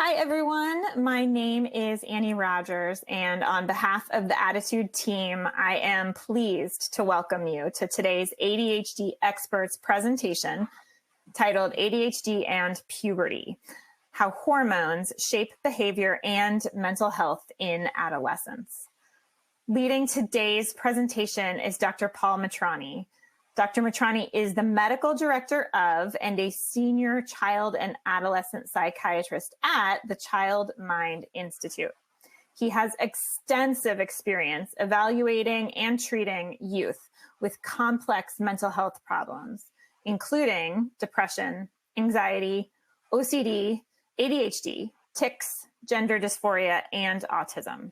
Hi, everyone. My name is Annie Rogers, and on behalf of the ADDitude team, I am pleased to welcome you to today's ADHD Experts presentation titled ADHD and Puberty: How Hormones Shape Behavior and Mental Health in Adolescence. Leading today's presentation is Dr. Paul Mitrani. Dr. Mitrani is the medical director of and a senior child and adolescent psychiatrist at the Child Mind Institute. He has extensive experience evaluating and treating youth with complex mental health problems, including depression, anxiety, OCD, ADHD, tics, gender dysphoria, and autism.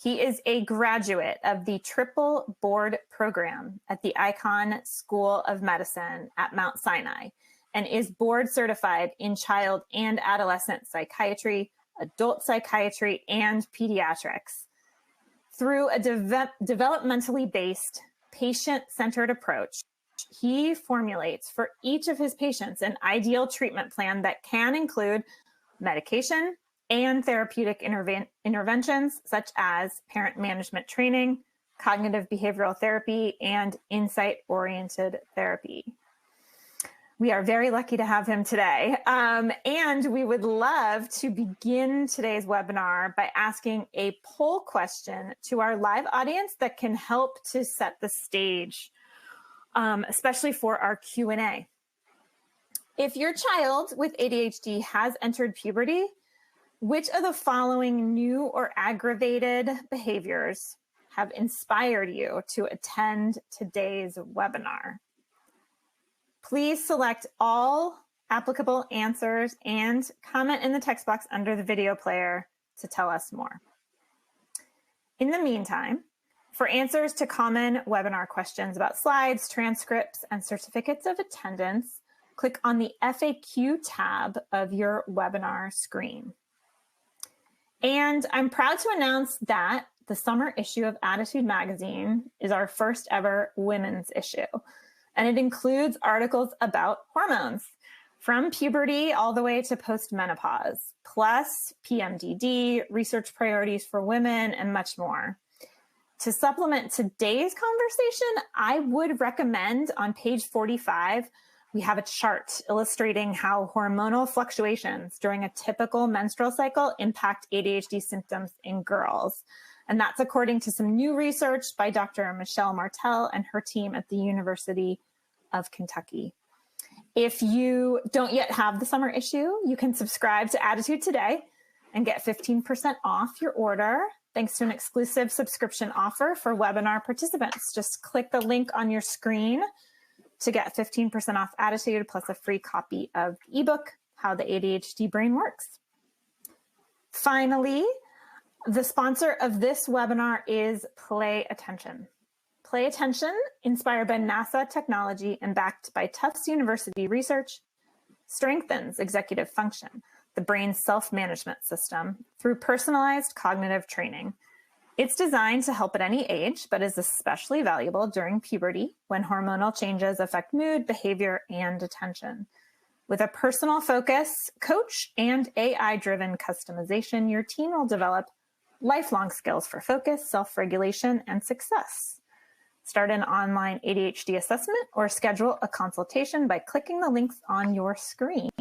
He is a graduate of the Triple Board Program at the Icahn School of Medicine at Mount Sinai and is board certified in child and adolescent psychiatry, adult psychiatry, and pediatrics. Through a developmentally based, patient-centered approach, he formulates for each of his patients an ideal treatment plan that can include medication and therapeutic interventions such as parent management training, cognitive behavioral therapy, and insight-oriented therapy. We are very lucky to have him today. And we would love to begin today's webinar by asking a poll question to our live audience that can help to set the stage, especially for our Q&A. If your child with ADHD has entered puberty, which of the following new or aggravated behaviors have inspired you to attend today's webinar? Please select all applicable answers and comment in the text box under the video player to tell us more. In the meantime, for answers to common webinar questions about slides, transcripts, and certificates of attendance, click on the FAQ tab of your webinar screen. And I'm proud to announce that the summer issue of ADDitude magazine is our first ever women's issue. And it includes articles about hormones from puberty all the way to postmenopause, plus PMDD, research priorities for women, and much more. To supplement today's conversation, I would recommend on page 45, we have a chart illustrating how hormonal fluctuations during a typical menstrual cycle impact ADHD symptoms in girls. And that's according to some new research by Dr. Michelle Martel and her team at the University of Kentucky. If you don't yet have the summer issue, you can subscribe to ADDitude today and get 15% off your order thanks to an exclusive subscription offer for webinar participants. Just click the link on your screen to get 15% off ADDitude plus a free copy of the ebook, How the ADHD Brain Works. Finally, the sponsor of this webinar is Play Attention. Play Attention, inspired by NASA technology and backed by Tufts University research, strengthens executive function, the brain's self-management system, through personalized cognitive training. It's designed to help at any age, but is especially valuable during puberty when hormonal changes affect mood, behavior, and attention. With a personal focus, coach, and AI-driven customization, your teen will develop lifelong skills for focus, self-regulation, and success. Start an online ADHD assessment or schedule a consultation by clicking the links on your screen,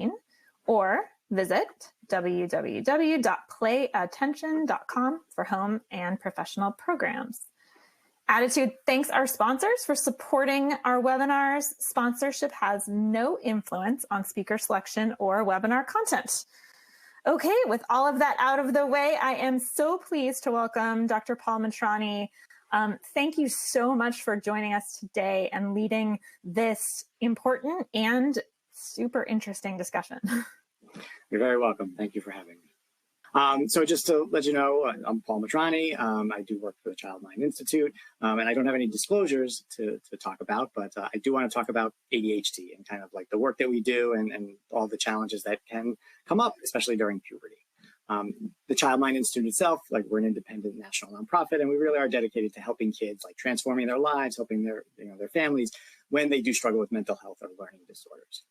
or visit www.playattention.com for home and professional programs. ADDitude thanks our sponsors for supporting our webinars. Sponsorship has no influence on speaker selection or webinar content. Okay, with all of that out of the way, I am so pleased to welcome Dr. Paul Mitrani. Thank you so much for joining us today and leading this important and super interesting discussion. You're very welcome. Thank you for having me. So just to let you know, I'm Paul Mitrani. I do work for the Child Mind Institute, and I don't have any disclosures to talk about, but I do want to talk about ADHD and kind of like the work that we do and all the challenges that can come up, especially during puberty. The Child Mind Institute itself, like we're an independent national nonprofit, and we really are dedicated to helping kids, like transforming their lives, helping their families when they do struggle with mental health or learning disorders.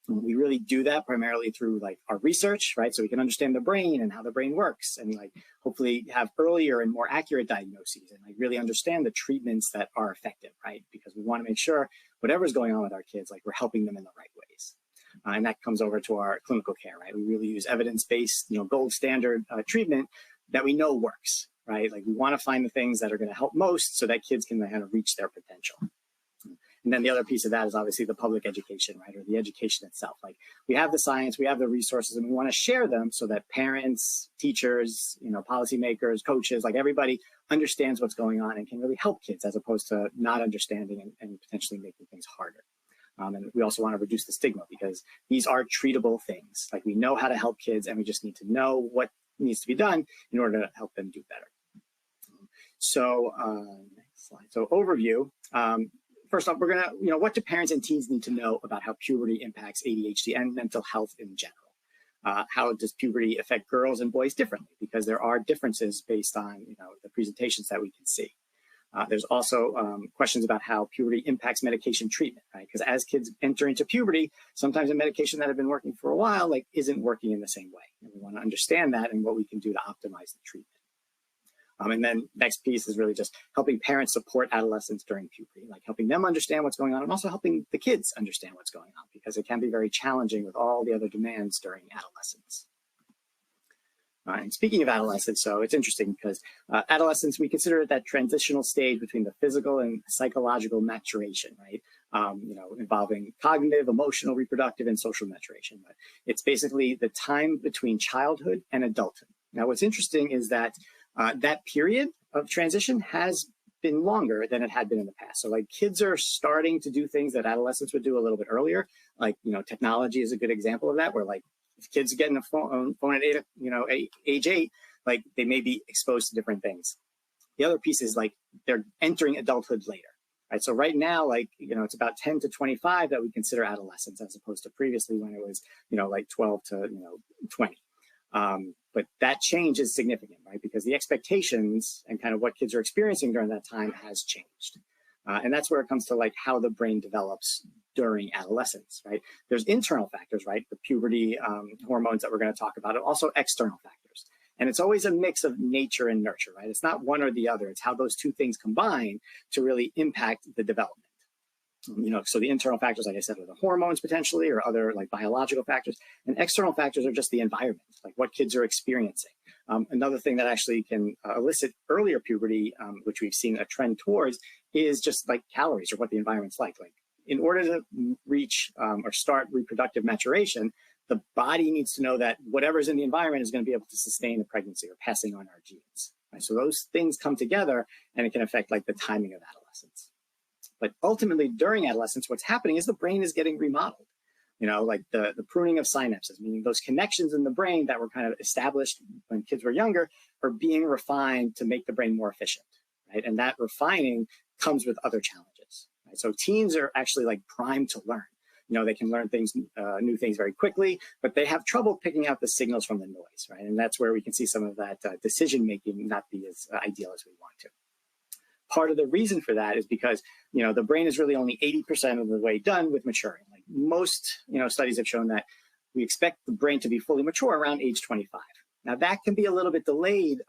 We really do that primarily through like our research, right? So we can understand the brain and how the brain works, and like hopefully have earlier and more accurate diagnoses, and like really understand the treatments that are effective, right? Because we want to make sure whatever's going on with our kids, like we're helping them in the right ways. And that comes over to our clinical care, right? We really use evidence-based, gold standard treatment that we know works, right? Like we want to find the things that are going to help most so that kids can kind of reach their potential. And then the other piece of that is obviously the public education, right? Or the education itself. Like we have the science, we have the resources, and we want to share them so that parents, teachers, policymakers, coaches, like everybody understands what's going on and can really help kids, as opposed to not understanding and potentially making things harder. And we also want to reduce the stigma, because these are treatable things. Like we know how to help kids, and we just need to know what needs to be done in order to help them do better. So next slide. So overview. First off, we're going to, what do parents and teens need to know about how puberty impacts ADHD and mental health in general? How does puberty affect girls and boys differently? Because there are differences based on, the presentations that we can see. There's also questions about how puberty impacts medication treatment, right? Because as kids enter into puberty, sometimes a medication that had been working for a while, like isn't working in the same way. And we want to understand that and what we can do to optimize the treatment. And then next piece is really just helping parents support adolescents during puberty, like helping them understand what's going on, and also helping the kids understand what's going on, because it can be very challenging with all the other demands during adolescence. And speaking of adolescence, so it's interesting because adolescence, we consider it that transitional stage between the physical and psychological maturation, right? Involving cognitive, emotional, reproductive, and social maturation. But it's basically the time between childhood and adulthood. Now, what's interesting is that that period of transition has been longer than it had been in the past. So like kids are starting to do things that adolescents would do a little bit earlier. Like, technology is a good example of that, where like if kids are getting a phone at age 8, like they may be exposed to different things. The other piece is like they're entering adulthood later, right? So right now, like, it's about 10 to 25 that we consider adolescence, as opposed to previously when it was, like 12 to, 20. But that change is significant, right? Because the expectations and kind of what kids are experiencing during that time has changed. And that's where it comes to like how the brain develops during adolescence, right? There's internal factors, right? The puberty hormones that we're going to talk about, and also external factors. And it's always a mix of nature and nurture, right? It's not one or the other. It's how those two things combine to really impact the development. So the internal factors, like I said, are the hormones potentially, or other like biological factors, and external factors are just the environment, like what kids are experiencing. Another thing that actually can elicit earlier puberty, which we've seen a trend towards, is just like calories, or what the environment's like. Like in order to reach or start reproductive maturation, the body needs to know that whatever's in the environment is going to be able to sustain the pregnancy or passing on our genes. Right? So those things come together, and it can affect like the timing of adolescence. But ultimately, during adolescence, what's happening is the brain is getting remodeled. Like the pruning of synapses, meaning those connections in the brain that were kind of established when kids were younger are being refined to make the brain more efficient, right? And that refining comes with other challenges, right? So teens are actually like primed to learn. They can learn things, new things very quickly, but they have trouble picking out the signals from the noise, right? And that's where we can see some of that decision-making not be as ideal as we want to. Part of the reason for that is because, the brain is really only 80% of the way done with maturing. Like most, studies have shown that we expect the brain to be fully mature around age 25. Now that can be a little bit delayed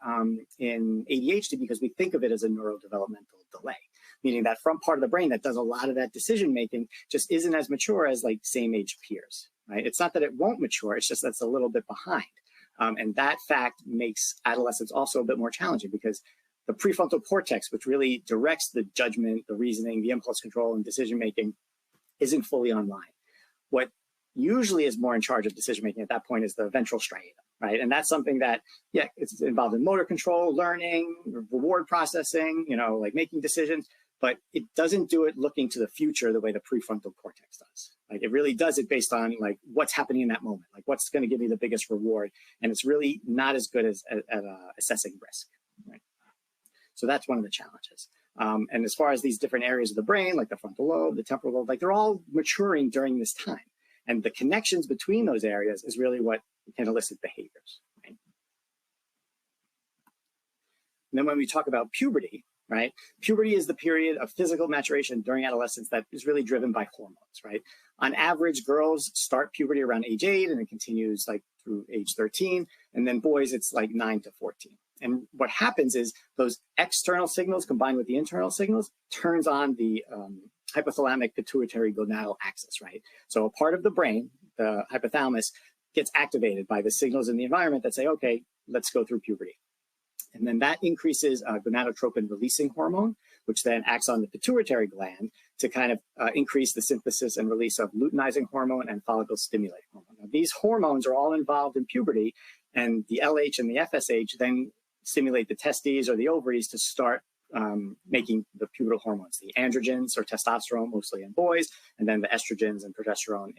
in ADHD because we think of it as a neurodevelopmental delay, meaning that front part of the brain that does a lot of that decision-making just isn't as mature as like same age peers, right? It's not that it won't mature, it's just that's a little bit behind. And that fact makes adolescence also a bit more challenging because the prefrontal cortex, which really directs the judgment, the reasoning, the impulse control, and decision-making, isn't fully online. What usually is more in charge of decision-making at that point is the ventral striatum, right? And that's something that, it's involved in motor control, learning, reward processing, like making decisions, but it doesn't do it looking to the future the way the prefrontal cortex does. Like it really does it based on like what's happening in that moment, like what's going to give me the biggest reward. And it's really not as good as at assessing risk, right? So that's one of the challenges. And as far as these different areas of the brain, like the frontal lobe, the temporal lobe, like they're all maturing during this time. And the connections between those areas is really what can elicit behaviors. Right? And then when we talk about puberty, right? Puberty is the period of physical maturation during adolescence that is really driven by hormones, right? On average, girls start puberty around age 8 and it continues like through age 13. And then boys, it's like 9 to 14. And what happens is those external signals combined with the internal signals turns on the hypothalamic pituitary gonadal axis, right? So a part of the brain, the hypothalamus, gets activated by the signals in the environment that say, okay, let's go through puberty. And then that increases gonadotropin releasing hormone, which then acts on the pituitary gland to kind of increase the synthesis and release of luteinizing hormone and follicle stimulating hormone. Now, these hormones are all involved in puberty, and the LH and the FSH then stimulate the testes or the ovaries to start making the pubertal hormones, the androgens or testosterone, mostly in boys, and then the estrogens and progesterone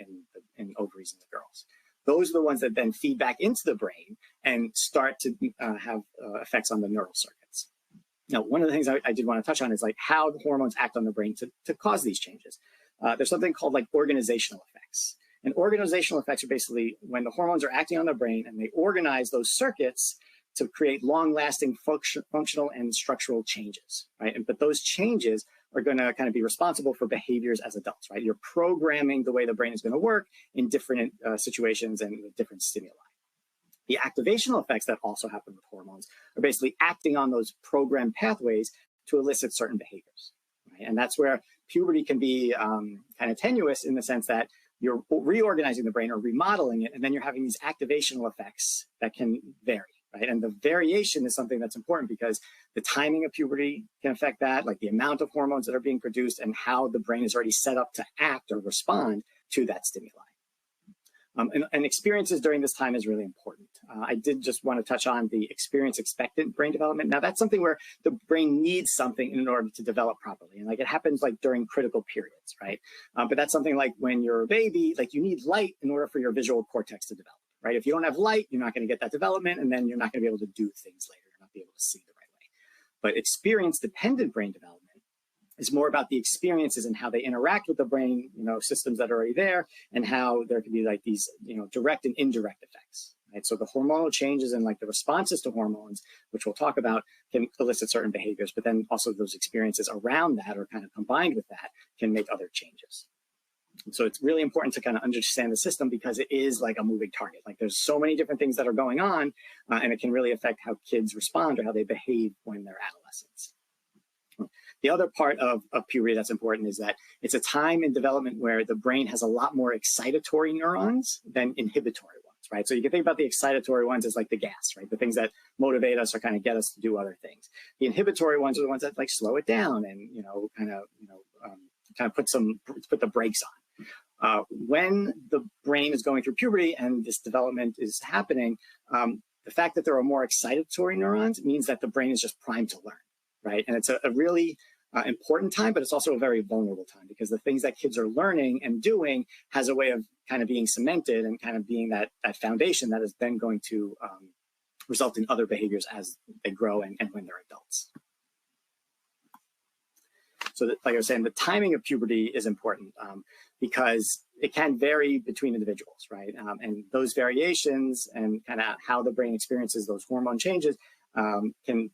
in ovaries in the girls. Those are the ones that then feed back into the brain and start to have effects on the neural circuits. Now, one of the things I did want to touch on is like how the hormones act on the brain to cause these changes. There's something called like organizational effects. And organizational effects are basically when the hormones are acting on the brain and they organize those circuits to create long-lasting functional and structural changes, right? But those changes are going to kind of be responsible for behaviors as adults, right? You're programming the way the brain is going to work in different situations and with different stimuli. The activational effects that also happen with hormones are basically acting on those programmed pathways to elicit certain behaviors, right? And that's where puberty can be kind of tenuous in the sense that you're reorganizing the brain or remodeling it, and then you're having these activational effects that can vary. Right? And the variation is something that's important because the timing of puberty can affect that, like the amount of hormones that are being produced and how the brain is already set up to act or respond to that stimuli. And experiences during this time is really important. I did just want to touch on the experience expectant brain development. Now that's something where the brain needs something in order to develop properly. And like it happens like during critical periods, right? But that's something like when you're a baby, like you need light in order for your visual cortex to develop. Right? If you don't have light, you're not going to get that development, and then you're not going to be able to do things later. You're not be able to see the right way. But experience-dependent brain development is more about the experiences and how they interact with the brain, systems that are already there, and how there can be like these, direct and indirect effects. Right? So the hormonal changes and like the responses to hormones, which we'll talk about, can elicit certain behaviors, but then also those experiences around that or kind of combined with that can make other changes. So it's really important to kind of understand the system because it is like a moving target. Like there's so many different things that are going on and it can really affect how kids respond or how they behave when they're adolescents. The other part of puberty that's important is that it's a time in development where the brain has a lot more excitatory neurons than inhibitory ones, right? So you can think about the excitatory ones as like the gas, right? The things that motivate us or kind of get us to do other things. The inhibitory ones are the ones that like slow it down and, kind of put the brakes on. When the brain is going through puberty and this development is happening, the fact that there are more excitatory neurons means that the brain is just primed to learn, right? And it's a really important time, but it's also a very vulnerable time because the things that kids are learning and doing has a way of kind of being cemented and kind of being that foundation that is then going to result in other behaviors as they grow and when they're adults. So that, like I was saying, the timing of puberty is important because it can vary between individuals, right? And those variations and kind of how the brain experiences those hormone changes can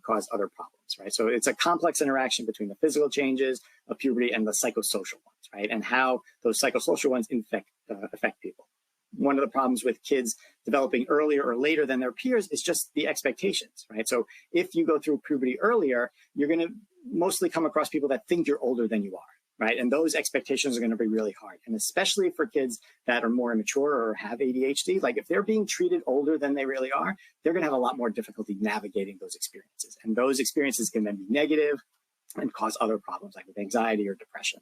cause other problems, right? So it's a complex interaction between the physical changes of puberty and the psychosocial ones, right? And how those psychosocial ones affect people. One of the problems with kids developing earlier or later than their peers is just the expectations, right? So if you go through puberty earlier, you're going to mostly come across people that think you're older than you are, right? And those expectations are going to be really hard. And especially for kids that are more immature or have ADHD, like if they're being treated older than they really are, they're going to have a lot more difficulty navigating those experiences. And those experiences can then be negative and cause other problems like with anxiety or depression.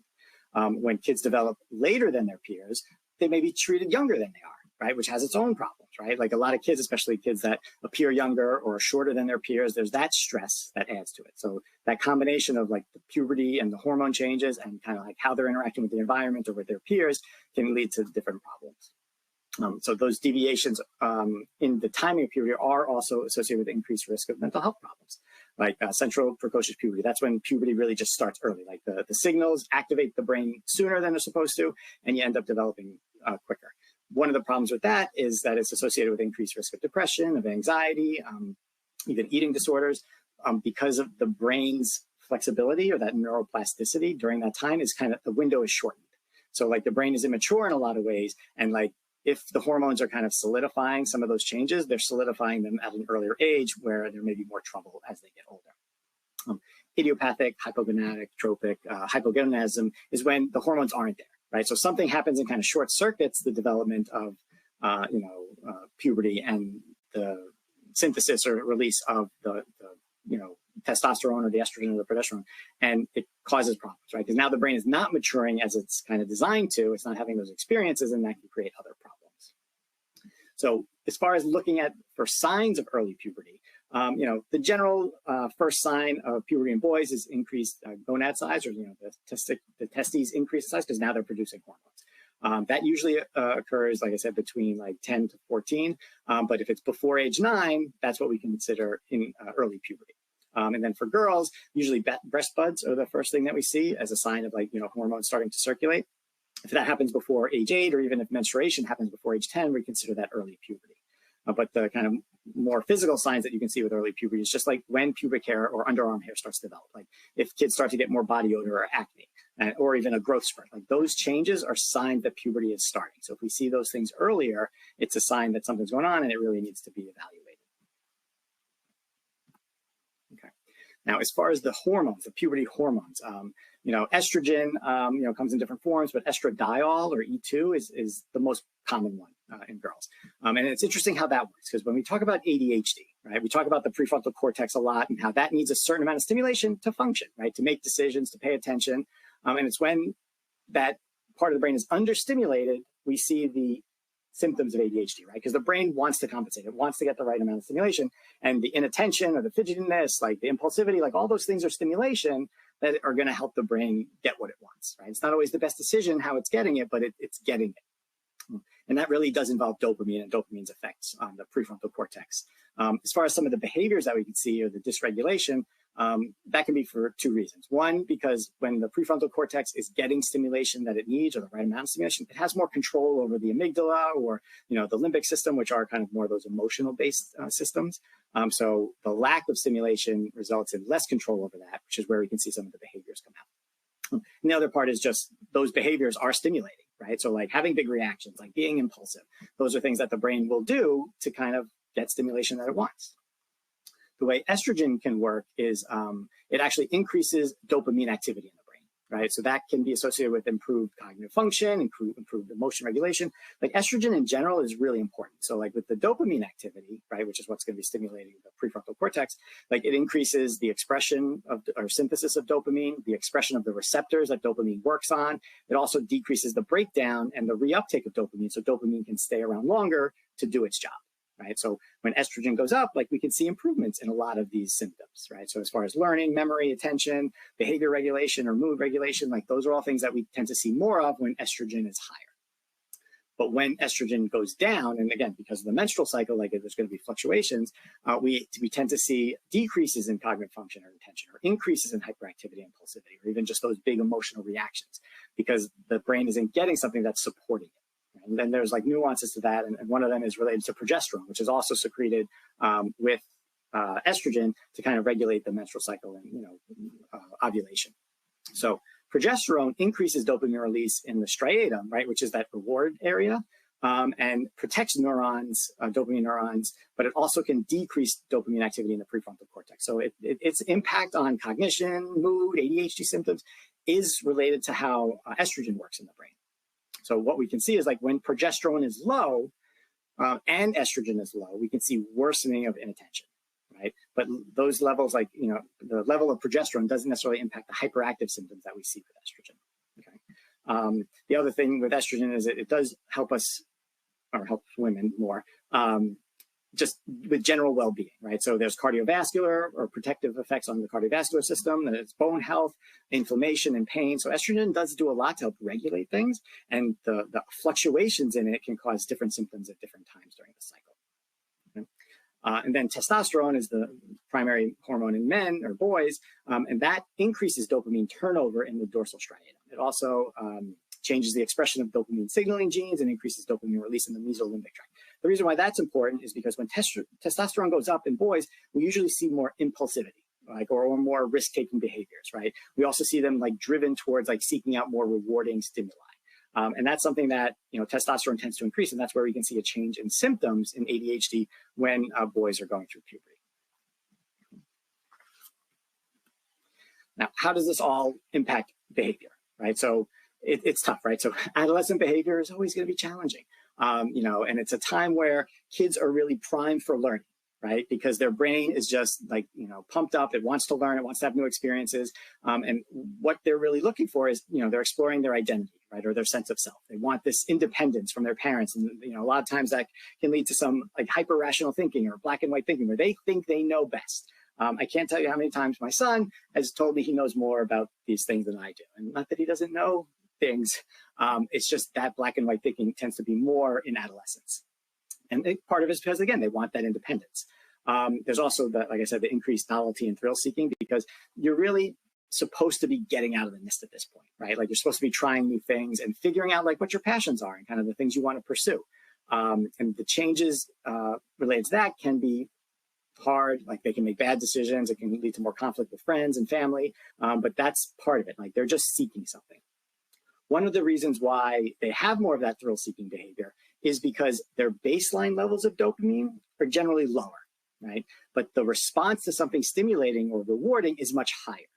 When kids develop later than their peers, they may be treated younger than they are, right? Which has its own problems, right? Like a lot of kids, especially kids that appear younger or shorter than their peers, there's that stress that adds to it. So that combination of like the puberty and the hormone changes and kind of like how they're interacting with the environment or with their peers can lead to different problems. So those deviations in the timing of puberty are also associated with increased risk of mental health problems, like central precocious puberty. That's when puberty really just starts early. Like the signals activate the brain sooner than they're supposed to, and you end up developing quicker. One of the problems with that is that it's associated with increased risk of depression, of anxiety, even eating disorders. because of the brain's flexibility or that neuroplasticity during that time is kind of, the window is shortened. So like the brain is immature in a lot of ways. And like if the hormones are kind of solidifying some of those changes, they're solidifying them at an earlier age where there may be more trouble as they get older. Idiopathic, hypogonadic, tropic, hypogonadism is when the hormones aren't there, right? So something happens and kind of short circuits the development of, puberty and the synthesis or release of the testosterone or the estrogen or the progesterone, and it causes problems, right? Because now the brain is not maturing as it's kind of designed to. It's not having those experiences, and that can create other problems. So as far as looking at for signs of early puberty, the general first sign of puberty in boys is increased gonad size, or the testes increase in size because now they're producing hormones. That usually occurs, like I said, between like 10 to 14. But if it's before age 9, that's what we consider in early puberty. And then for girls, usually breast buds are the first thing that we see as a sign of hormones starting to circulate. If that happens before age 8, or even if menstruation happens before age 10, we consider that early puberty. But the kind of more physical signs that you can see with early puberty is just like when pubic hair or underarm hair starts to develop, like if kids start to get more body odor or acne, or even a growth spurt, like those changes are signs that puberty is starting. So if we see those things earlier, it's a sign that something's going on and it really needs to be evaluated. Okay. Now, as far as the hormones, the puberty hormones, estrogen, comes in different forms, but estradiol or E2 is the most common one in girls. And it's interesting how that works, because when we talk about ADHD, right, we talk about the prefrontal cortex a lot and how that needs a certain amount of stimulation to function, right, to make decisions, to pay attention. And it's when that part of the brain is understimulated, we see the symptoms of ADHD, right? Because the brain wants to compensate. It wants to get the right amount of stimulation. And the inattention or the fidgetiness, like the impulsivity, like all those things are stimulation that are going to help the brain get what it wants, right? It's not always the best decision how it's getting it, but it's getting it. And that really does involve dopamine and dopamine's effects on the prefrontal cortex. As far as some of the behaviors that we can see or the dysregulation, that can be for two reasons. One, because when the prefrontal cortex is getting stimulation that it needs, or the right amount of stimulation, it has more control over the amygdala or the limbic system, which are kind of more those emotional-based systems. So the lack of stimulation results in less control over that, which is where we can see some of the behaviors come out. And the other part is just those behaviors are stimulating, right? So like having big reactions, like being impulsive, those are things that the brain will do to kind of get stimulation that it wants. The way estrogen can work is it actually increases dopamine activity in the brain, right? So that can be associated with improved cognitive function, improved emotion regulation. Like estrogen in general is really important. So like with the dopamine activity, right, which is what's going to be stimulating the prefrontal cortex, like it increases the expression of or synthesis of dopamine, the expression of the receptors that dopamine works on. It also decreases the breakdown and the reuptake of dopamine, so dopamine can stay around longer to do its job. Right. So when estrogen goes up, like we can see improvements in a lot of these symptoms, right? So as far as learning, memory, attention, behavior regulation or mood regulation, like those are all things that we tend to see more of when estrogen is higher. But when estrogen goes down, and again, because of the menstrual cycle, like there's going to be fluctuations, we tend to see decreases in cognitive function or attention, or increases in hyperactivity and impulsivity, or even just those big emotional reactions, because the brain isn't getting something that's supporting it. And then there's like nuances to that. And one of them is related to progesterone, which is also secreted with estrogen to kind of regulate the menstrual cycle and, ovulation. So progesterone increases dopamine release in the striatum, right, which is that reward area, and protects neurons, dopamine neurons, but it also can decrease dopamine activity in the prefrontal cortex. So its impact on cognition, mood, ADHD symptoms is related to how estrogen works in the brain. So what we can see is like when progesterone is low and estrogen is low, we can see worsening of inattention, right? But those levels, like, the level of progesterone doesn't necessarily impact the hyperactive symptoms that we see with estrogen, okay? The other thing with estrogen is it does help us, or help women more, just with general well-being, right? So there's cardiovascular or protective effects on the cardiovascular system, there's bone health, inflammation, and pain. So estrogen does do a lot to help regulate things, and the fluctuations in it can cause different symptoms at different times during the cycle. Okay? And then testosterone is the primary hormone in men or boys, and that increases dopamine turnover in the dorsal striatum. It also changes the expression of dopamine signaling genes and increases dopamine release in the mesolimbic tract. The reason why that's important is because when testosterone goes up in boys, we usually see more impulsivity, like, or more risk-taking behaviors, right? We also see them like driven towards like seeking out more rewarding stimuli. And that's something that, testosterone tends to increase, and that's where we can see a change in symptoms in ADHD when boys are going through puberty. Now, how does this all impact behavior, right? So it's tough, right? So adolescent behavior is always going to be challenging, and it's a time where kids are really primed for learning, right? Because their brain is just like, pumped up. It wants to learn. It wants to have new experiences. And what they're really looking for is, they're exploring their identity, right? Or their sense of self. They want this independence from their parents. And, a lot of times that can lead to some like hyper rational thinking or black and white thinking where they think they know best. I can't tell you how many times my son has told me he knows more about these things than I do. And not that he doesn't know things. It's just that black and white thinking tends to be more in adolescence. And part of it is because, again, they want that independence. There's also, like I said, the increased novelty and thrill seeking, because you're really supposed to be getting out of the nest at this point, right? Like, you're supposed to be trying new things and figuring out like what your passions are and kind of the things you want to pursue. And the changes related to that can be hard. Like, they can make bad decisions. It can lead to more conflict with friends and family. But that's part of it. Like, they're just seeking something. One of the reasons why they have more of that thrill-seeking behavior is because their baseline levels of dopamine are generally lower, right? But the response to something stimulating or rewarding is much higher,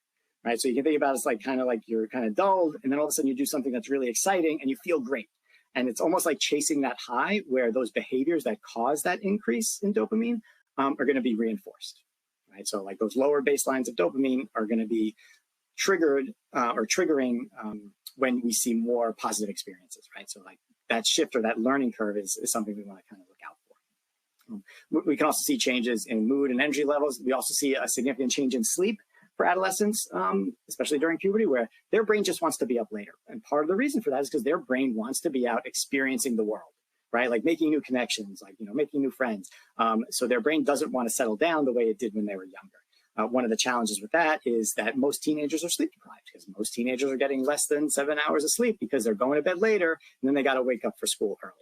right? So you can think about it as like kind of like you're kind of dulled, and then all of a sudden you do something that's really exciting and you feel great. And it's almost like chasing that high, where those behaviors that cause that increase in dopamine are going to be reinforced, right? So like those lower baselines of dopamine are going to be triggered or triggering when we see more positive experiences, right? So like that shift or that learning curve is something we want to kind of look out for. We can also see changes in mood and energy levels. We also see a significant change in sleep for adolescents, especially during puberty, where their brain just wants to be up later. And part of the reason for that is because their brain wants to be out experiencing the world, right? Like making new connections, like, making new friends. So their brain doesn't want to settle down the way it did when they were younger. One of the challenges with that is that most teenagers are sleep deprived, because most teenagers are getting less than 7 hours of sleep because they're going to bed later, and then they got to wake up for school early.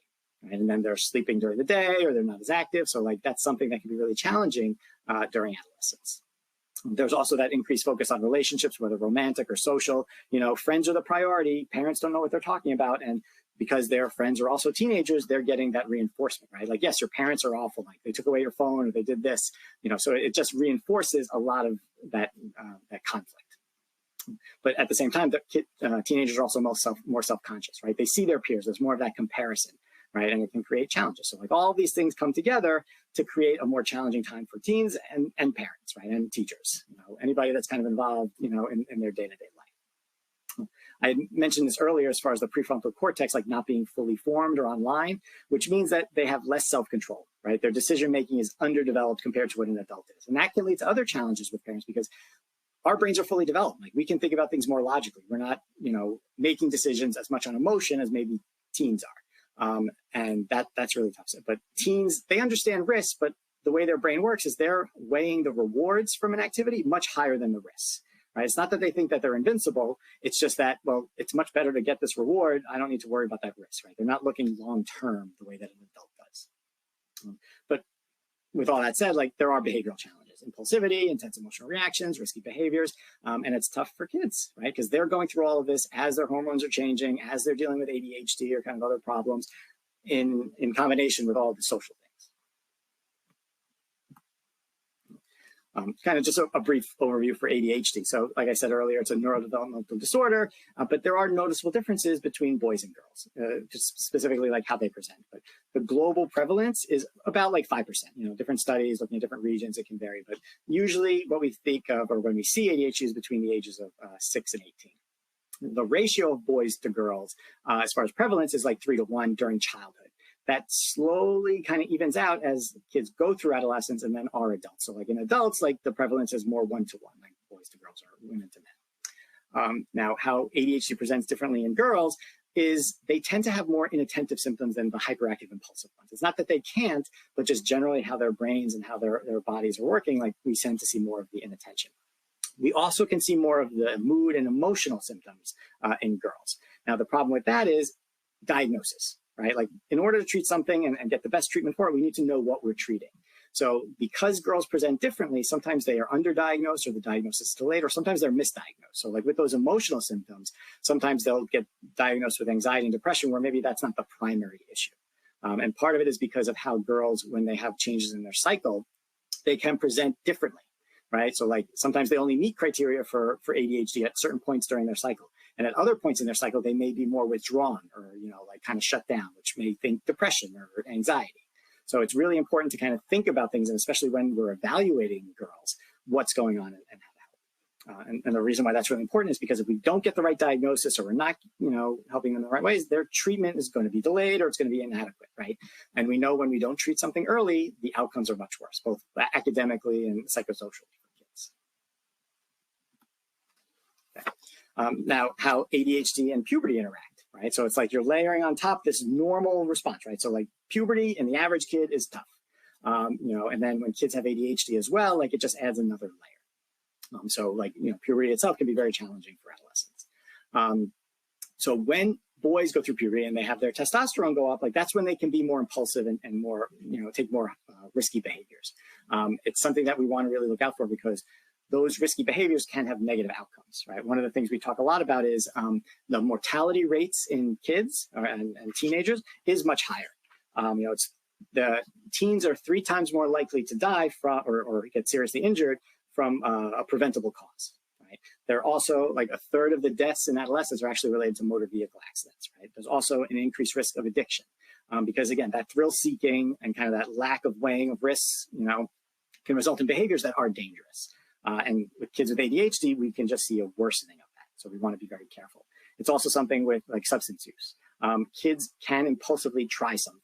Right? And then they're sleeping during the day, or they're not as active. So like that's something that can be really challenging during adolescence. There's also that increased focus on relationships, whether romantic or social. Friends are the priority. Parents don't know what they're talking about. And because their friends are also teenagers, they're getting that reinforcement, right? Like, yes, your parents are awful. Like, they took away your phone, or they did this, so it just reinforces a lot of that conflict. But at the same time, teenagers are also more self-conscious, right? They see their peers. There's more of that comparison, right? And it can create challenges. So like all these things come together to create a more challenging time for teens and parents, right? And teachers, anybody that's kind of involved, in their day-to-day life. I mentioned this earlier as far as the prefrontal cortex, like not being fully formed or online, which means that they have less self-control, right? Their decision-making is underdeveloped compared to what an adult is. And that can lead to other challenges with parents, because our brains are fully developed. Like, we can think about things more logically. We're not, making decisions as much on emotion as maybe teens are. And that's really tough. But teens, they understand risks, but the way their brain works is they're weighing the rewards from an activity much higher than the risks. Right? It's not that they think that they're invincible. It's just that, well, it's much better to get this reward. I don't need to worry about that risk, right? They're not looking long-term the way that an adult does. But with all that said, like, there are behavioral challenges: impulsivity, intense emotional reactions, risky behaviors. And it's tough for kids, right? Because they're going through all of this as their hormones are changing, as they're dealing with ADHD or kind of other problems in combination with all the social things. Kind of just a brief overview for ADHD. So like I said earlier, it's a neurodevelopmental disorder, but there are noticeable differences between boys and girls, just specifically like how they present. But the global prevalence is about like 5%. Different studies looking at different regions, it can vary. But usually what we think of, or when we see ADHD, is between the ages of 6 and 18. The ratio of boys to girls, as far as prevalence, is like 3 to 1 during childhood. That slowly kind of evens out as kids go through adolescence and then are adults. So like in adults, like the prevalence is more 1 to 1, like boys to girls or women to men. Now, how ADHD presents differently in girls is they tend to have more inattentive symptoms than the hyperactive impulsive ones. It's not that they can't, but just generally how their brains and how their bodies are working, like we tend to see more of the inattention. We also can see more of the mood and emotional symptoms in girls. Now, the problem with that is diagnosis. Right? Like, in order to treat something and get the best treatment for it, we need to know what we're treating. So because girls present differently, sometimes they are underdiagnosed or the diagnosis is delayed, or sometimes they're misdiagnosed. So like with those emotional symptoms, sometimes they'll get diagnosed with anxiety and depression where maybe that's not the primary issue. And part of it is because of how girls, when they have changes in their cycle, they can present differently, right? So like sometimes they only meet criteria for ADHD at certain points during their cycle. And at other points in their cycle, they may be more withdrawn or, like kind of shut down, which may think depression or anxiety. So it's really important to kind of think about things, and especially when we're evaluating girls, what's going on and how to help. And the reason why that's really important is because if we don't get the right diagnosis or we're not, helping them the right ways, their treatment is going to be delayed or it's going to be inadequate, right? And we know when we don't treat something early, the outcomes are much worse, both academically and psychosocially for kids. Okay. Now, how ADHD and puberty interact, right? So it's like you're layering on top this normal response, right? So like puberty in the average kid is tough, and then when kids have ADHD as well, like it just adds another layer. So like, puberty itself can be very challenging for adolescents. So when boys go through puberty and they have their testosterone go up, like that's when they can be more impulsive and more, take more risky behaviors. It's something that we want to really look out for because those risky behaviors can have negative outcomes, right? One of the things we talk a lot about is the mortality rates in kids and teenagers is much higher. It's the teens are 3 times more likely to die from or get seriously injured from a preventable cause, right? They're also like a third of the deaths in adolescents are actually related to motor vehicle accidents, right? There's also an increased risk of addiction because again, that thrill seeking and kind of that lack of weighing of risks, can result in behaviors that are dangerous. And with kids with ADHD, we can just see a worsening of that. So we want to be very careful. It's also something with like substance use. Kids can impulsively try something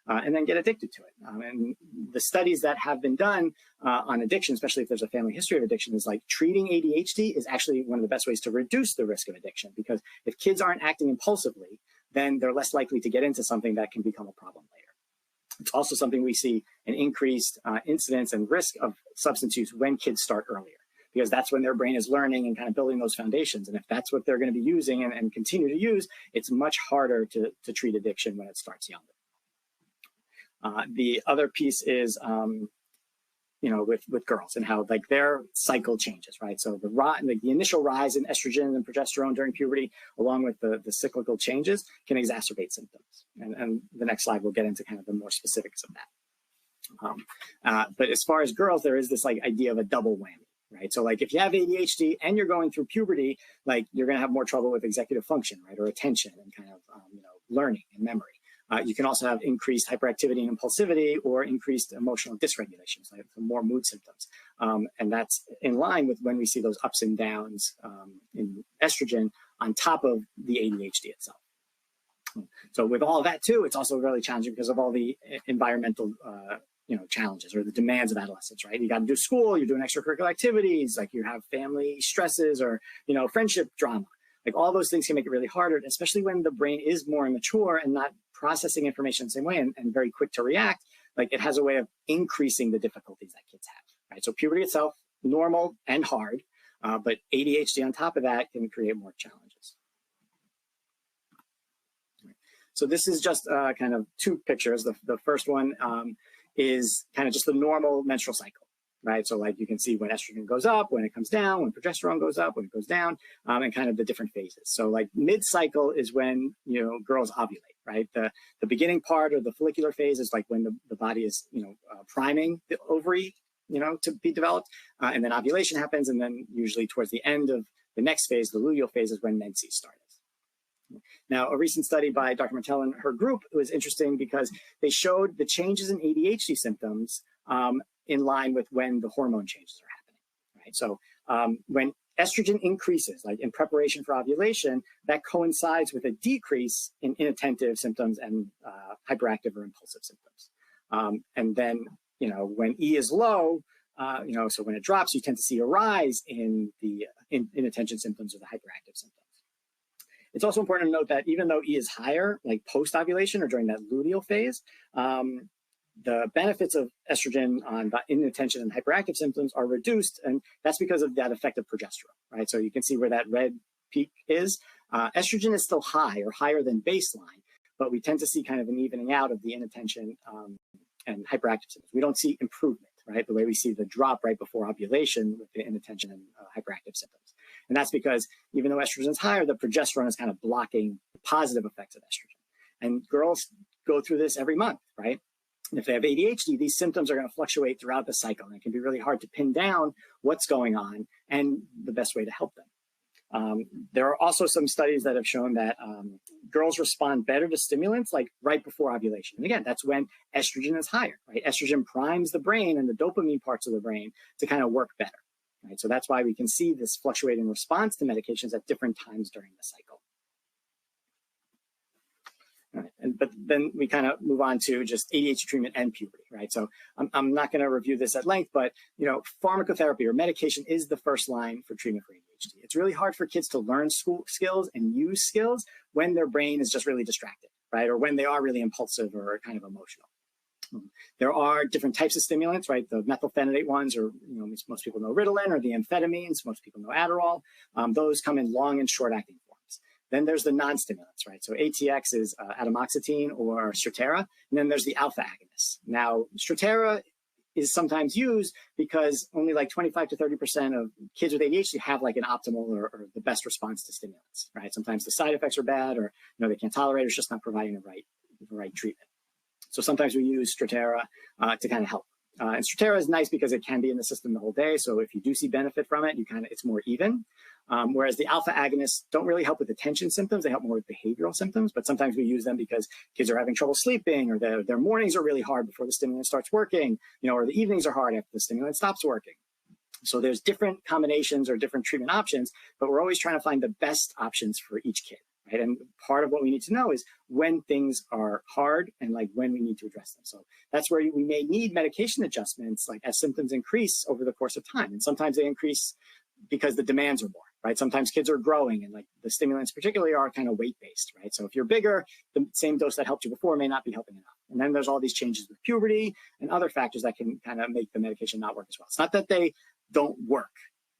and then get addicted to it. And the studies that have been done on addiction, especially if there's a family history of addiction, is like treating ADHD is actually one of the best ways to reduce the risk of addiction. Because if kids aren't acting impulsively, then they're less likely to get into something that can become a problem later. It's also something we see an increased incidence and risk of substance use when kids start earlier, because that's when their brain is learning and kind of building those foundations. And if that's what they're going to be using and continue to use, it's much harder to treat addiction when it starts younger. The other piece is, with girls and how like their cycle changes, right? So the initial rise in estrogen and progesterone during puberty, along with the cyclical changes, can exacerbate symptoms. And the next slide will get into kind of the more specifics of that. But as far as girls, there is this like idea of a double whammy, right? So like if you have ADHD and you're going through puberty, like you're going to have more trouble with executive function, right? Or attention and kind of, learning and memory. You can also have increased hyperactivity and impulsivity or increased emotional dysregulation, so more mood symptoms. And that's in line with when we see those ups and downs in estrogen on top of the ADHD itself. So with all of that too, it's also really challenging because of all the environmental challenges or the demands of adolescence, right? You got to do school, you're doing extracurricular activities, like you have family stresses or, friendship drama. Like all those things can make it really harder, especially when the brain is more immature and not processing information the same way and very quick to react. Like it has a way of increasing the difficulties that kids have, right? So puberty itself, normal and hard, but ADHD on top of that can create more challenges. So this is just kind of 2 pictures. The first one is kind of just the normal menstrual cycle, right? So like you can see when estrogen goes up, when it comes down, when progesterone goes up, when it goes down, and kind of the different phases. So like mid-cycle is when, girls ovulate, right? The beginning part or the follicular phase is like when the body is, priming the ovary, to be developed. And then ovulation happens. And then usually towards the end of the next phase, the luteal phase, is when menses starts. Now, a recent study by Dr. Martell and her group was interesting because they showed the changes in ADHD symptoms in line with when the hormone changes are happening, right? So when estrogen increases, like in preparation for ovulation, that coincides with a decrease in inattentive symptoms and hyperactive or impulsive symptoms. And then, when E is low, so when it drops, you tend to see a rise in the inattention symptoms or the hyperactive symptoms. It's also important to note that even though E is higher, like post-ovulation or during that luteal phase, the benefits of estrogen on the inattention and hyperactive symptoms are reduced, and that's because of that effect of progesterone, right? So you can see where that red peak is. Estrogen is still high or higher than baseline, but we tend to see kind of an evening out of the inattention and hyperactive symptoms. We don't see improvement, right? The way we see the drop right before ovulation with the inattention and hyperactive symptoms. And that's because even though estrogen is higher, the progesterone is kind of blocking the positive effects of estrogen. And girls go through this every month, right? And if they have ADHD, these symptoms are going to fluctuate throughout the cycle, and it can be really hard to pin down what's going on and the best way to help them. There are also some studies that have shown that girls respond better to stimulants like right before ovulation. And again, that's when estrogen is higher, right? Estrogen primes the brain and the dopamine parts of the brain to kind of work better, right? So that's why we can see this fluctuating response to medications at different times during the cycle. Right. But then we kind of move on to just ADHD treatment and puberty, right? So I'm not going to review this at length, but pharmacotherapy or medication is the first line for treatment for ADHD. It's really hard for kids to learn school skills and use skills when their brain is just really distracted, right? Or when they are really impulsive or kind of emotional. There are different types of stimulants, right? The methylphenidate ones, or most people know Ritalin, or the amphetamines. Most people know Adderall. Those come in long and short-acting forms. Then there's the non-stimulants, right? So ATX is atomoxetine or Strattera. And then there's the alpha agonists. Now, Strattera is sometimes used because only like 25 to 30% of kids with ADHD have like an optimal or the best response to stimulants, right? Sometimes the side effects are bad, or they can't tolerate it. It's just not providing the right treatment. So sometimes we use Strattera to kind of help. And Strattera is nice because it can be in the system the whole day. So if you do see benefit from it, it's more even. Whereas the alpha agonists don't really help with attention symptoms. They help more with behavioral symptoms. But sometimes we use them because kids are having trouble sleeping, or their mornings are really hard before the stimulant starts working, or the evenings are hard after the stimulant stops working. So there's different combinations or different treatment options, but we're always trying to find the best options for each kid. Right? And part of what we need to know is when things are hard and like when we need to address them. So that's where we may need medication adjustments, like as symptoms increase over the course of time. And sometimes they increase because the demands are more, right? Sometimes kids are growing, and like the stimulants particularly are kind of weight-based, right? So if you're bigger, the same dose that helped you before may not be helping enough. And then there's all these changes with puberty and other factors that can kind of make the medication not work as well. It's not that they don't work,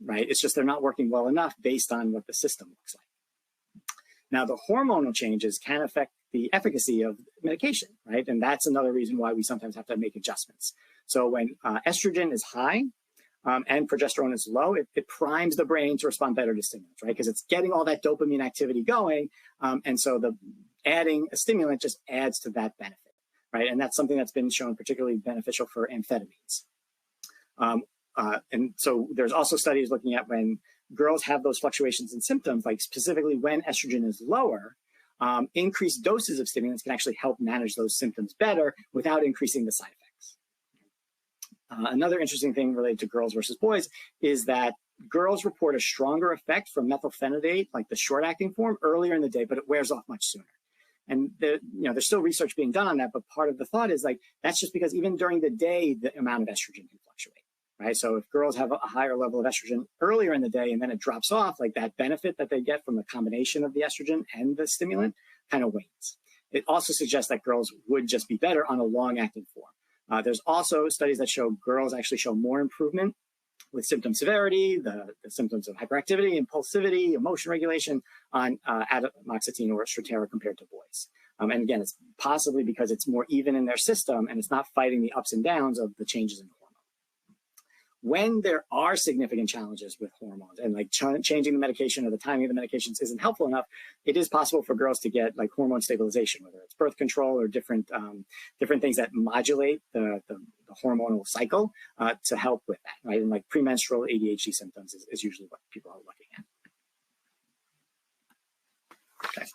right? It's just they're not working well enough based on what the system looks like. Now, the hormonal changes can affect the efficacy of medication, right? And that's another reason why we sometimes have to make adjustments. So when estrogen is high and progesterone is low, it primes the brain to respond better to stimulants, right? Because it's getting all that dopamine activity going. And so adding a stimulant just adds to that benefit, right? And that's something that's been shown particularly beneficial for amphetamines. And so there's also studies looking at when girls have those fluctuations in symptoms, like specifically when estrogen is lower, increased doses of stimulants can actually help manage those symptoms better without increasing the side effects. Another interesting thing related to girls versus boys is that girls report a stronger effect from methylphenidate, like the short-acting form, earlier in the day, but it wears off much sooner. And there's still research being done on that, but part of the thought is like that's just because even during the day, the amount of estrogen can fluctuate. Right? So if girls have a higher level of estrogen earlier in the day and then it drops off, like that benefit that they get from the combination of the estrogen and the stimulant kind of wanes. It also suggests that girls would just be better on a long-acting form. There's also studies that show girls actually show more improvement with symptom severity, the symptoms of hyperactivity, impulsivity, emotion regulation on atomoxetine or Strattera compared to boys. And again, it's possibly because it's more even in their system and it's not fighting the ups and downs of the changes in hormones. When there are significant challenges with hormones and like changing the medication or the timing of the medications isn't helpful enough, it is possible for girls to get like hormone stabilization, whether it's birth control or different things that modulate the hormonal cycle to help with that, right? And like premenstrual ADHD symptoms is usually what people are looking at. Okay.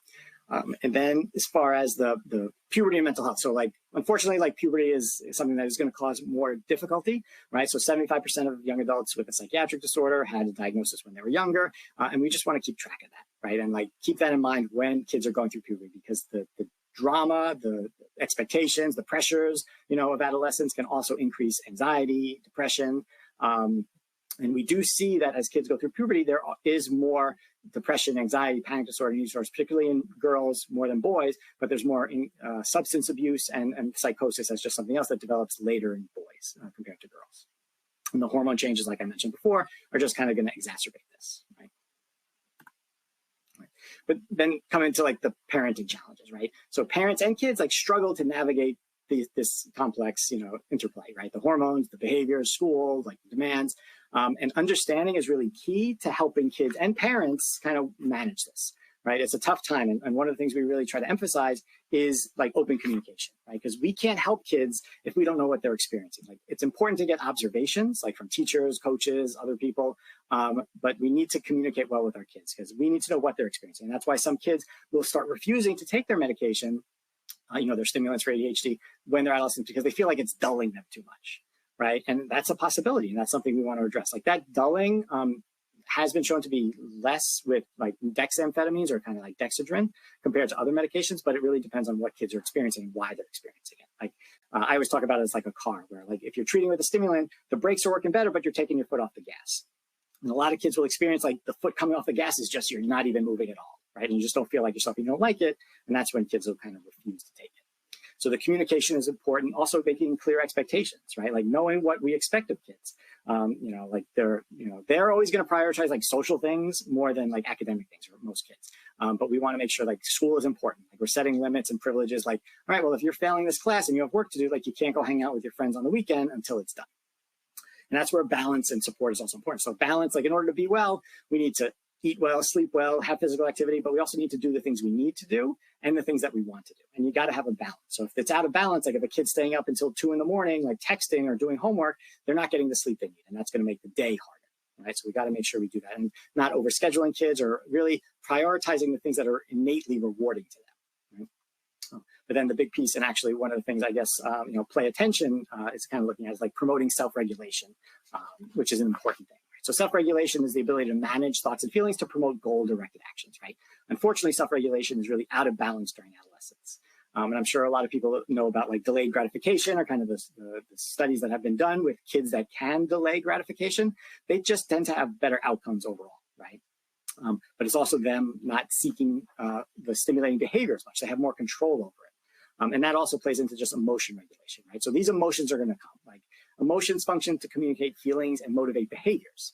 And then as far as the puberty and mental health, so like, unfortunately, like puberty is something that is going to cause more difficulty, right? So 75% of young adults with a psychiatric disorder had a diagnosis when they were younger. And we just want to keep track of that, right? And like, keep that in mind when kids are going through puberty, because the drama, the expectations, the pressures, of adolescence can also increase anxiety, depression. And we do see that as kids go through puberty, there is more depression, anxiety, panic disorder, eating disorders, particularly in girls more than boys, but there's more substance abuse and psychosis as just something else that develops later in boys compared to girls. And the hormone changes, like I mentioned before, are just kind of going to exacerbate this, right? But then come into like the parenting challenges, right? So parents and kids like struggle to navigate this complex, interplay, right? The hormones, the behaviors, school, like the demands, and understanding is really key to helping kids and parents kind of manage this, right? It's a tough time. And one of the things we really try to emphasize is like open communication, right? Because we can't help kids if we don't know what they're experiencing. Like it's important to get observations, like from teachers, coaches, other people, but we need to communicate well with our kids because we need to know what they're experiencing. And that's why some kids will start refusing to take their medication, their stimulants for ADHD when they're adolescents because they feel like it's dulling them too much, right? And that's a possibility, and that's something we want to address. Like that dulling has been shown to be less with like dexamphetamines or kind of like dexedrine compared to other medications, but it really depends on what kids are experiencing and why they're experiencing it. Like I always talk about it as like a car where like if you're treating with a stimulant, the brakes are working better, but you're taking your foot off the gas. And a lot of kids will experience like the foot coming off the gas is just you're not even moving at all, right? And you just don't feel like yourself, you don't like it. And that's when kids will kind of refuse to take it. So the communication is important. Also making clear expectations, right? Like knowing what we expect of kids. Like they're always going to prioritize like social things more than like academic things for most kids. But we want to make sure like school is important. Like we're setting limits and privileges. Like, all right, well, if you're failing this class and you have work to do, like you can't go hang out with your friends on the weekend until it's done. And that's where balance and support is also important. So balance, like in order to be well, we need to eat well, sleep well, have physical activity, but we also need to do the things we need to do and the things that we want to do. And you got to have a balance. So if it's out of balance, like if a kid's staying up until 2 a.m, like texting or doing homework, they're not getting the sleep they need. And that's going to make the day harder, right? So we got to make sure we do that and not overscheduling kids or really prioritizing the things that are innately rewarding to them, right? But then the big piece, and actually one of the things I guess, play attention is kind of looking at is like promoting self-regulation, which is an important thing. So self-regulation is the ability to manage thoughts and feelings to promote goal-directed actions, right? Unfortunately, self-regulation is really out of balance during adolescence. And I'm sure a lot of people know about like delayed gratification or kind of the studies that have been done with kids that can delay gratification. They just tend to have better outcomes overall, right? But it's also them not seeking the stimulating behavior as much. They have more control over it. And that also plays into just emotion regulation, right? So these emotions are going to come. Like emotions function to communicate feelings and motivate behaviors.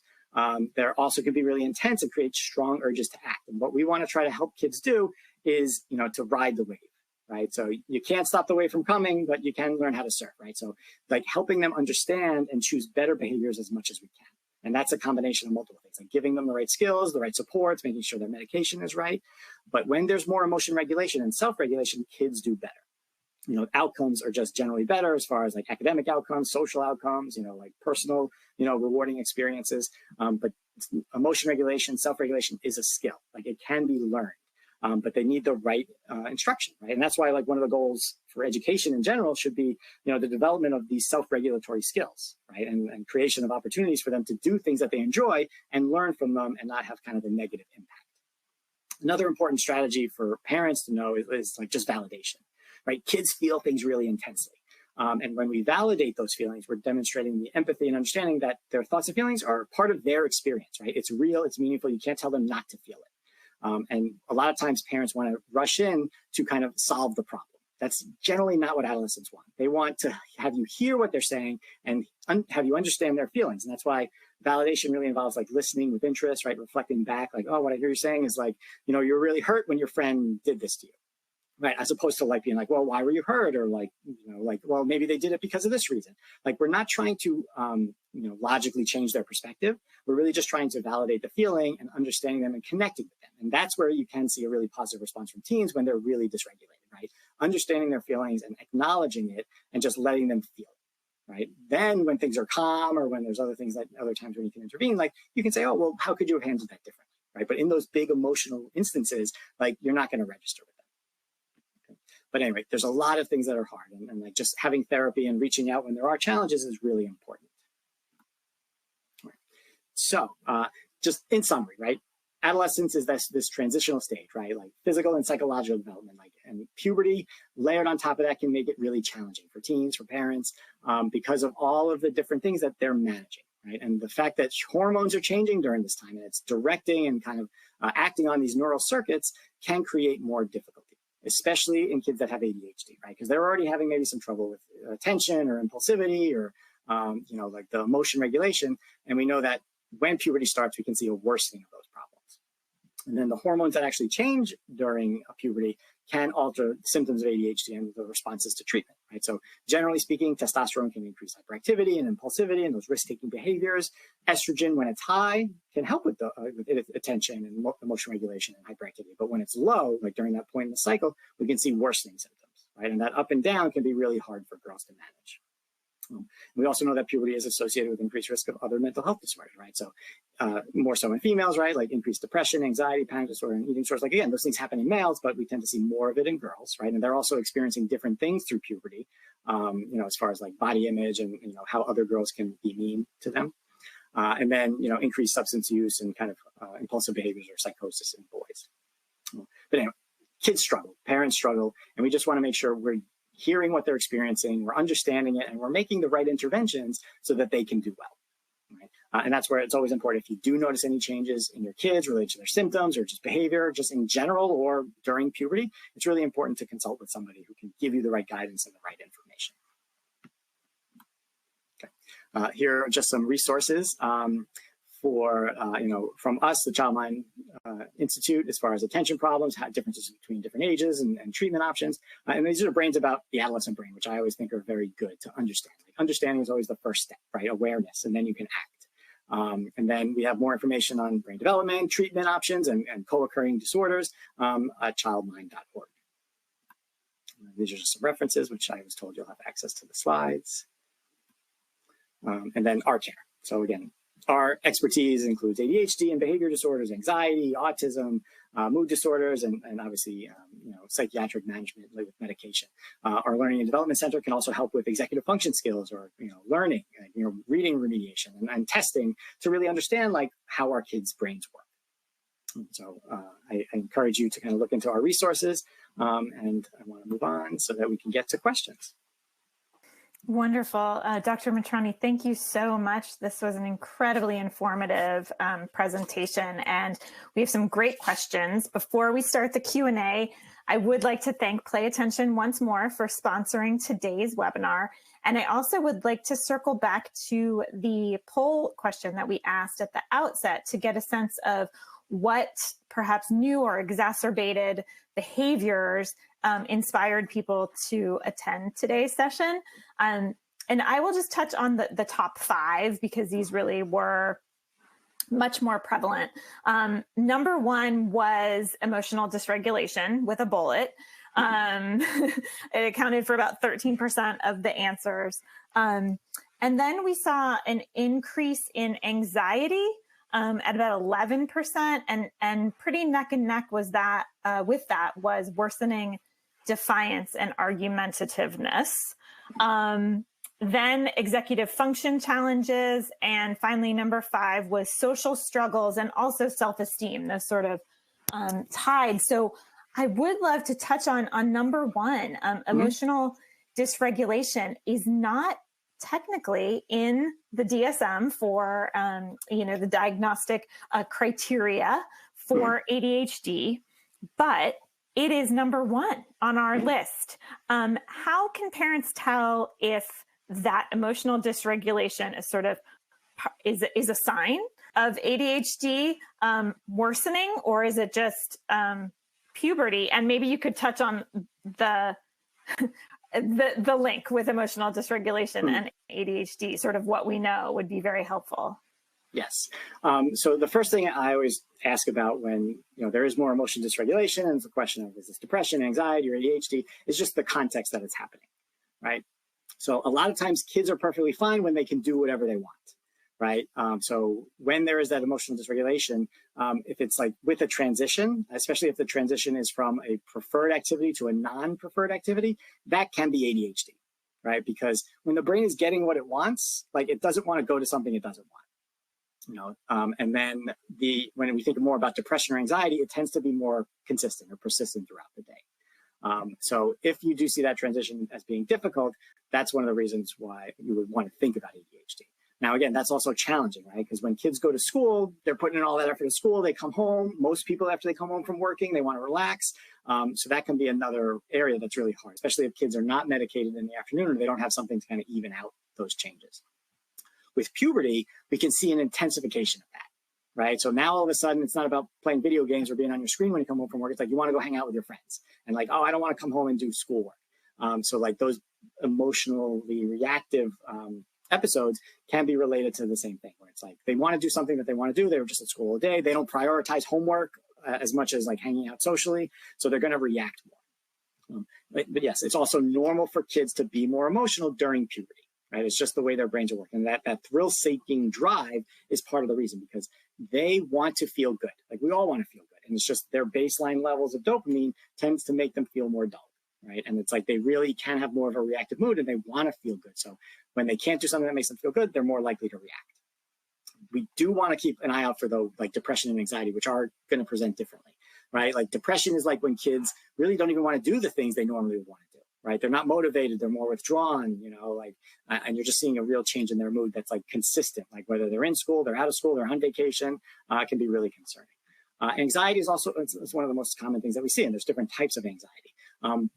There also can be really intense and create strong urges to act. And what we want to try to help kids do is, to ride the wave, right? So you can't stop the wave from coming, but you can learn how to surf, right? So like helping them understand and choose better behaviors as much as we can. And that's a combination of multiple things, like giving them the right skills, the right supports, making sure their medication is right. But when there's more emotion regulation and self-regulation, kids do better. Outcomes are just generally better as far as like academic outcomes, social outcomes, like personal, rewarding experiences. But emotion regulation, self-regulation is a skill. Like it can be learned, but they need the right instruction, right? And that's why like one of the goals for education in general should be, the development of these self-regulatory skills, right? And creation of opportunities for them to do things that they enjoy and learn from them and not have kind of a negative impact. Another important strategy for parents to know is like just validation. Right? Kids feel things really intensely. And when we validate those feelings, we're demonstrating the empathy and understanding that their thoughts and feelings are part of their experience, right? It's real, it's meaningful. You can't tell them not to feel it. And a lot of times parents want to rush in to kind of solve the problem. That's generally not what adolescents want. They want to have you hear what they're saying and have you understand their feelings. And that's why validation really involves like listening with interest, right? Reflecting back, like, oh, what I hear you saying is like, you're really hurt when your friend did this to you. Right, as opposed to like being like, well, why were you hurt? Or like, well, maybe they did it because of this reason. Like, we're not trying to, logically change their perspective. We're really just trying to validate the feeling and understanding them and connecting with them. And that's where you can see a really positive response from teens when they're really dysregulated, right? Understanding their feelings and acknowledging it and just letting them feel it, right? Then when things are calm or when there's other things that other times when you can intervene, like you can say, oh, well, how could you have handled that differently, right? But in those big emotional instances, like you're not going to register with them. But anyway, there's a lot of things that are hard, and like just having therapy and reaching out when there are challenges is really important. Right. So just in summary, right? Adolescence is this transitional stage, right? Like physical and psychological development, and puberty layered on top of that can make it really challenging for teens, for parents, because of all of the different things that they're managing, right? And the fact that hormones are changing during this time and it's directing and kind of acting on these neural circuits can create more difficulty, especially in kids that have ADHD, right? Because they're already having maybe some trouble with attention or impulsivity or, like the emotion regulation. And we know that when puberty starts, we can see a worsening of those problems. And then the hormones that actually change during puberty can alter symptoms of ADHD and the responses to treatment, right? So generally speaking, testosterone can increase hyperactivity and impulsivity and those risk-taking behaviors. Estrogen, when it's high, can help with attention and emotional regulation and hyperactivity. But when it's low, like during that point in the cycle, we can see worsening symptoms, right? And that up and down can be really hard for girls to manage. We also know that puberty is associated with increased risk of other mental health disorders, right? So more so in females, right? Like increased depression, anxiety, panic disorder, and eating disorders. Like again, those things happen in males, but we tend to see more of it in girls, right? And they're also experiencing different things through puberty, as far as like body image and, how other girls can be mean to them. And then, increased substance use and kind of impulsive behaviors or psychosis in boys. But anyway, kids struggle, parents struggle, and we just want to make sure we're hearing what they're experiencing, we're understanding it, and we're making the right interventions so that they can do well. Right? And that's where it's always important. If you do notice any changes in your kids related to their symptoms or just behavior, just in general or during puberty, it's really important to consult with somebody who can give you the right guidance and the right information. Okay. Here are just some resources for, from us, the Child Mind Institute, as far as attention problems, differences between different ages and treatment options. And these are brains about the adolescent brain, which I always think are very good to understand. Like, understanding is always the first step, right? Awareness, and then you can act. And then we have more information on brain development, treatment options, and co-occurring disorders at childmind.org. These are just some references, which I was told you'll have access to the slides. And then our care. So again, our expertise includes ADHD and behavior disorders, anxiety, autism, mood disorders, and obviously, psychiatric management with medication. Our Learning and Development Center can also help with executive function skills or, learning, reading remediation and testing to really understand like how our kids' brains work. So I encourage you to kind of look into our resources, and I want to move on so that we can get to questions. Wonderful. Dr. Mitrani, thank you so much. This was an incredibly informative presentation, and we have some great questions. Before we start the Q&A, I would like to thank Play Attention once more for sponsoring today's webinar. And I also would like to circle back to the poll question that we asked at the outset to get a sense of what perhaps new or exacerbated behaviors inspired people to attend today's session. And I will just touch on the top 5 because these really were much more prevalent. Number 1 was emotional dysregulation with a bullet. It accounted for about 13% of the answers. And then we saw an increase in anxiety at about 11%, and pretty neck and neck was that with that was worsening defiance and argumentativeness. Then executive function challenges, and finally number 5 was social struggles and also self-esteem. Those sort of tied. So I would love to touch on number 1. Emotional dysregulation is not technically in the DSM for the diagnostic criteria for ADHD, but it is number 1 on our list. How can parents tell if that emotional dysregulation is sort of is a sign of ADHD worsening, or is it just puberty? And maybe you could touch on the link with emotional dysregulation and ADHD. Sort of what we know would be very helpful. Yes. So the first thing I always ask about when there is more emotional dysregulation, and it's a question of is this depression, anxiety, or ADHD, is just the context that it's happening, right? So a lot of times kids are perfectly fine when they can do whatever they want, right? So when there is that emotional dysregulation, if it's like with a transition, especially if the transition is from a preferred activity to a non-preferred activity, that can be ADHD, right? Because when the brain is getting what it wants, like it doesn't want to go to something it doesn't want. And then when we think more about depression or anxiety, it tends to be more consistent or persistent throughout the day. So if you do see that transition as being difficult, that's one of the reasons why you would want to think about ADHD. Now, again, that's also challenging, right? Because when kids go to school, they're putting in all that effort at school, they come home. Most people, after they come home from working, they want to relax. So that can be another area that's really hard, especially if kids are not medicated in the afternoon or they don't have something to kind of even out those changes. With puberty, we can see an intensification of that, right? So now all of a sudden, it's not about playing video games or being on your screen when you come home from work. It's like you want to go hang out with your friends, and like, oh, I don't want to come home and do schoolwork. So like those emotionally reactive episodes can be related to the same thing, where it's like they want to do something that they want to do. They were just at school all day. They don't prioritize homework as much as like hanging out socially. So they're going to react more. But yes, it's also normal for kids to be more emotional during puberty, right? It's just the way their brains are working. And that thrill-seeking drive is part of the reason, because they want to feel good. Like we all want to feel good. And it's just their baseline levels of dopamine tends to make them feel more dull, right? And it's like they really can have more of a reactive mood and they want to feel good. So when they can't do something that makes them feel good, they're more likely to react. We do want to keep an eye out for like depression and anxiety, which are going to present differently, right? Like depression is like when kids really don't even want to do the things they normally would want to do, right? They're not motivated. They're more withdrawn, and you're just seeing a real change in their mood that's like consistent, like whether they're in school, they're out of school, they're on vacation, can be really concerning. Anxiety is also, it's one of the most common things that we see, and there's different types of anxiety.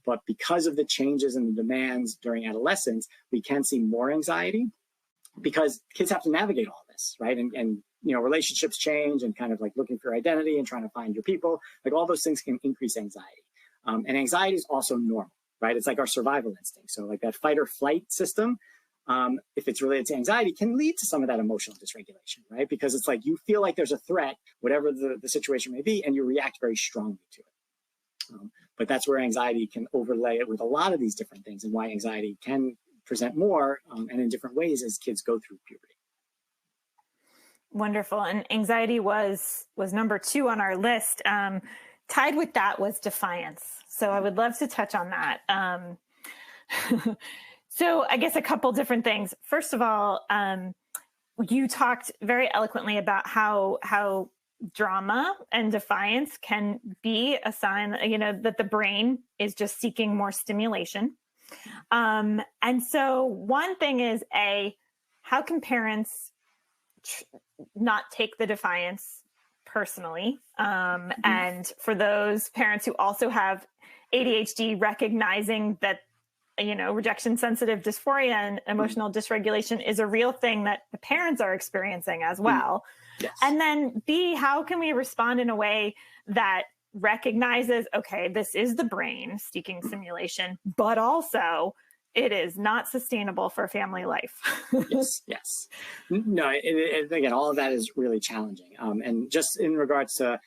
But because of the changes in the demands during adolescence, we can see more anxiety because kids have to navigate all this, right? And relationships change and kind of like looking for your identity and trying to find your people, like all those things can increase anxiety. And anxiety is also normal, right? It's like our survival instinct. So like that fight or flight system, if it's related to anxiety, can lead to some of that emotional dysregulation, right? Because it's like you feel like there's a threat, whatever the situation may be, and you react very strongly to it. But that's where anxiety can overlay it with a lot of these different things, and why anxiety can present more and in different ways as kids go through puberty. Wonderful. And anxiety was number 2 on our list. Tied with that was defiance. So I would love to touch on that. So I guess a couple different things. First of all, you talked very eloquently about how drama and defiance can be a sign, that the brain is just seeking more stimulation. And so one thing is, how can parents not take the defiance personally? And for those parents who also have ADHD, recognizing that rejection sensitive dysphoria and emotional dysregulation is a real thing that the parents are experiencing as well. Yes. And then B, how can we respond in a way that recognizes, okay, this is the brain seeking stimulation, but also it is not sustainable for family life. Yes. No, again, all of that is really challenging. And just in regards to,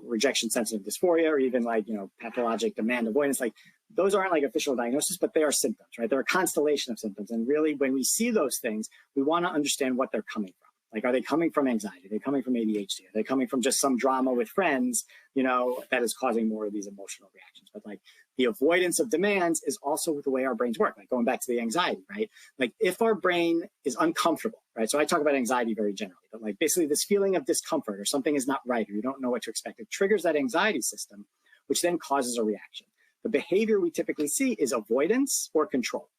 rejection sensitive dysphoria, or even like, pathologic demand avoidance, like those aren't like official diagnoses, but they are symptoms, right? They're a constellation of symptoms. And really, when we see those things, we want to understand what they're coming from. Like, are they coming from anxiety? Are they coming from ADHD? Are they coming from just some drama with friends, that is causing more of these emotional reactions? But like the avoidance of demands is also the way our brains work. Like going back to the anxiety, right? Like if our brain is uncomfortable, right? So I talk about anxiety very generally, but like basically this feeling of discomfort or something is not right, or you don't know what to expect. It triggers that anxiety system, which then causes a reaction. The behavior we typically see is avoidance or control.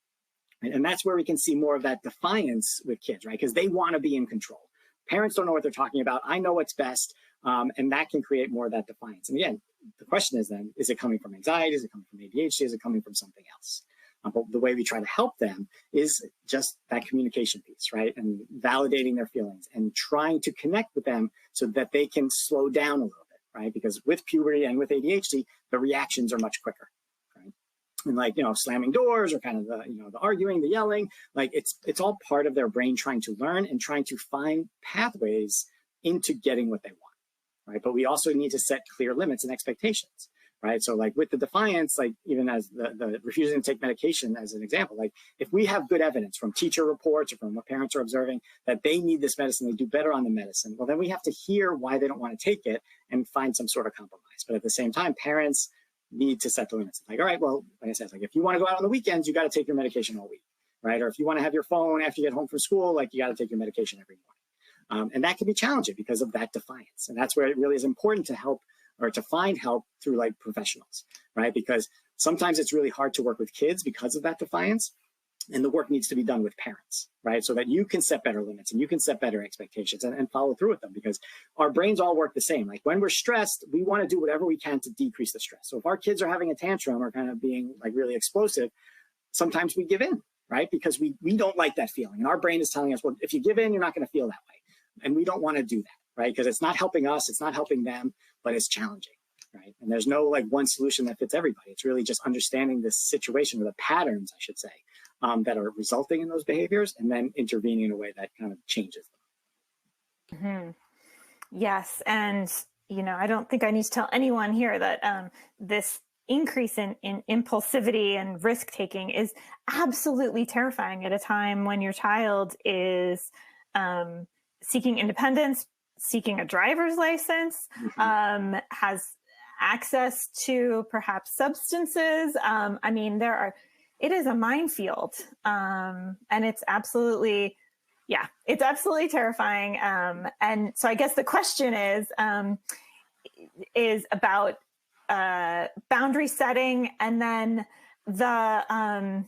And that's where we can see more of that defiance with kids, right? Because they want to be in control. Parents don't know what they're talking about. I know what's best. And that can create more of that defiance. And again, the question is then, is it coming from anxiety? Is it coming from ADHD? Is it coming from something else? But the way we try to help them is just that communication piece, right? And validating their feelings and trying to connect with them so that they can slow down a little bit, right? Because with puberty and with ADHD, the reactions are much quicker. And like, slamming doors or kind of the arguing, the yelling, like it's all part of their brain trying to learn and trying to find pathways into getting what they want, right? But we also need to set clear limits and expectations, right? So like with the defiance, like even as the refusing to take medication as an example, like if we have good evidence from teacher reports or from what parents are observing that they need this medicine, they do better on the medicine, well, then we have to hear why they don't want to take it and find some sort of compromise. But at the same time, parents need to set the limits. Like, all right, well, like I said, like if you want to go out on the weekends, you got to take your medication all week, right? Or if you want to have your phone after you get home from school, like you got to take your medication every morning. And that can be challenging because of that defiance. And that's where it really is important to help or to find help through like professionals, right? Because sometimes it's really hard to work with kids because of that defiance. And the work needs to be done with parents, right? So that you can set better limits and you can set better expectations and follow through with them, because our brains all work the same. Like when we're stressed, we want to do whatever we can to decrease the stress. So if our kids are having a tantrum or kind of being like really explosive, sometimes we give in, right? Because we don't like that feeling. And our brain is telling us, well, if you give in, you're not going to feel that way. And we don't want to do that, right? Because it's not helping us, it's not helping them, but it's challenging, right? And there's no like one solution that fits everybody. It's really just understanding this situation, or the patterns, I should say, that are resulting in those behaviors, and then intervening in a way that kind of changes them. Mm-hmm. Yes. And, I don't think I need to tell anyone here that this increase in impulsivity and risk taking is absolutely terrifying at a time when your child is seeking independence, seeking a driver's license, has access to perhaps substances. It is a minefield. And it's absolutely, it's absolutely terrifying. And so I guess the question is about boundary setting, and then the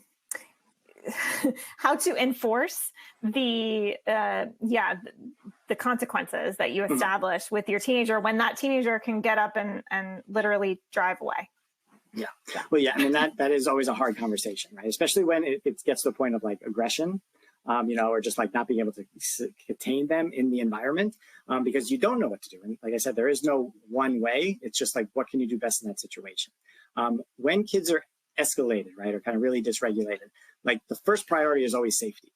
how to enforce the consequences that you establish with your teenager when that teenager can get up and literally drive away. Yeah. Well, yeah, I mean, that is always a hard conversation, right? Especially when it gets to the point of like aggression, or just like not being able to contain them in the environment, because you don't know what to do. And like I said, there is no one way. It's just like, what can you do best in that situation? When kids are escalated, right, or kind of really dysregulated, like the first priority is always safety,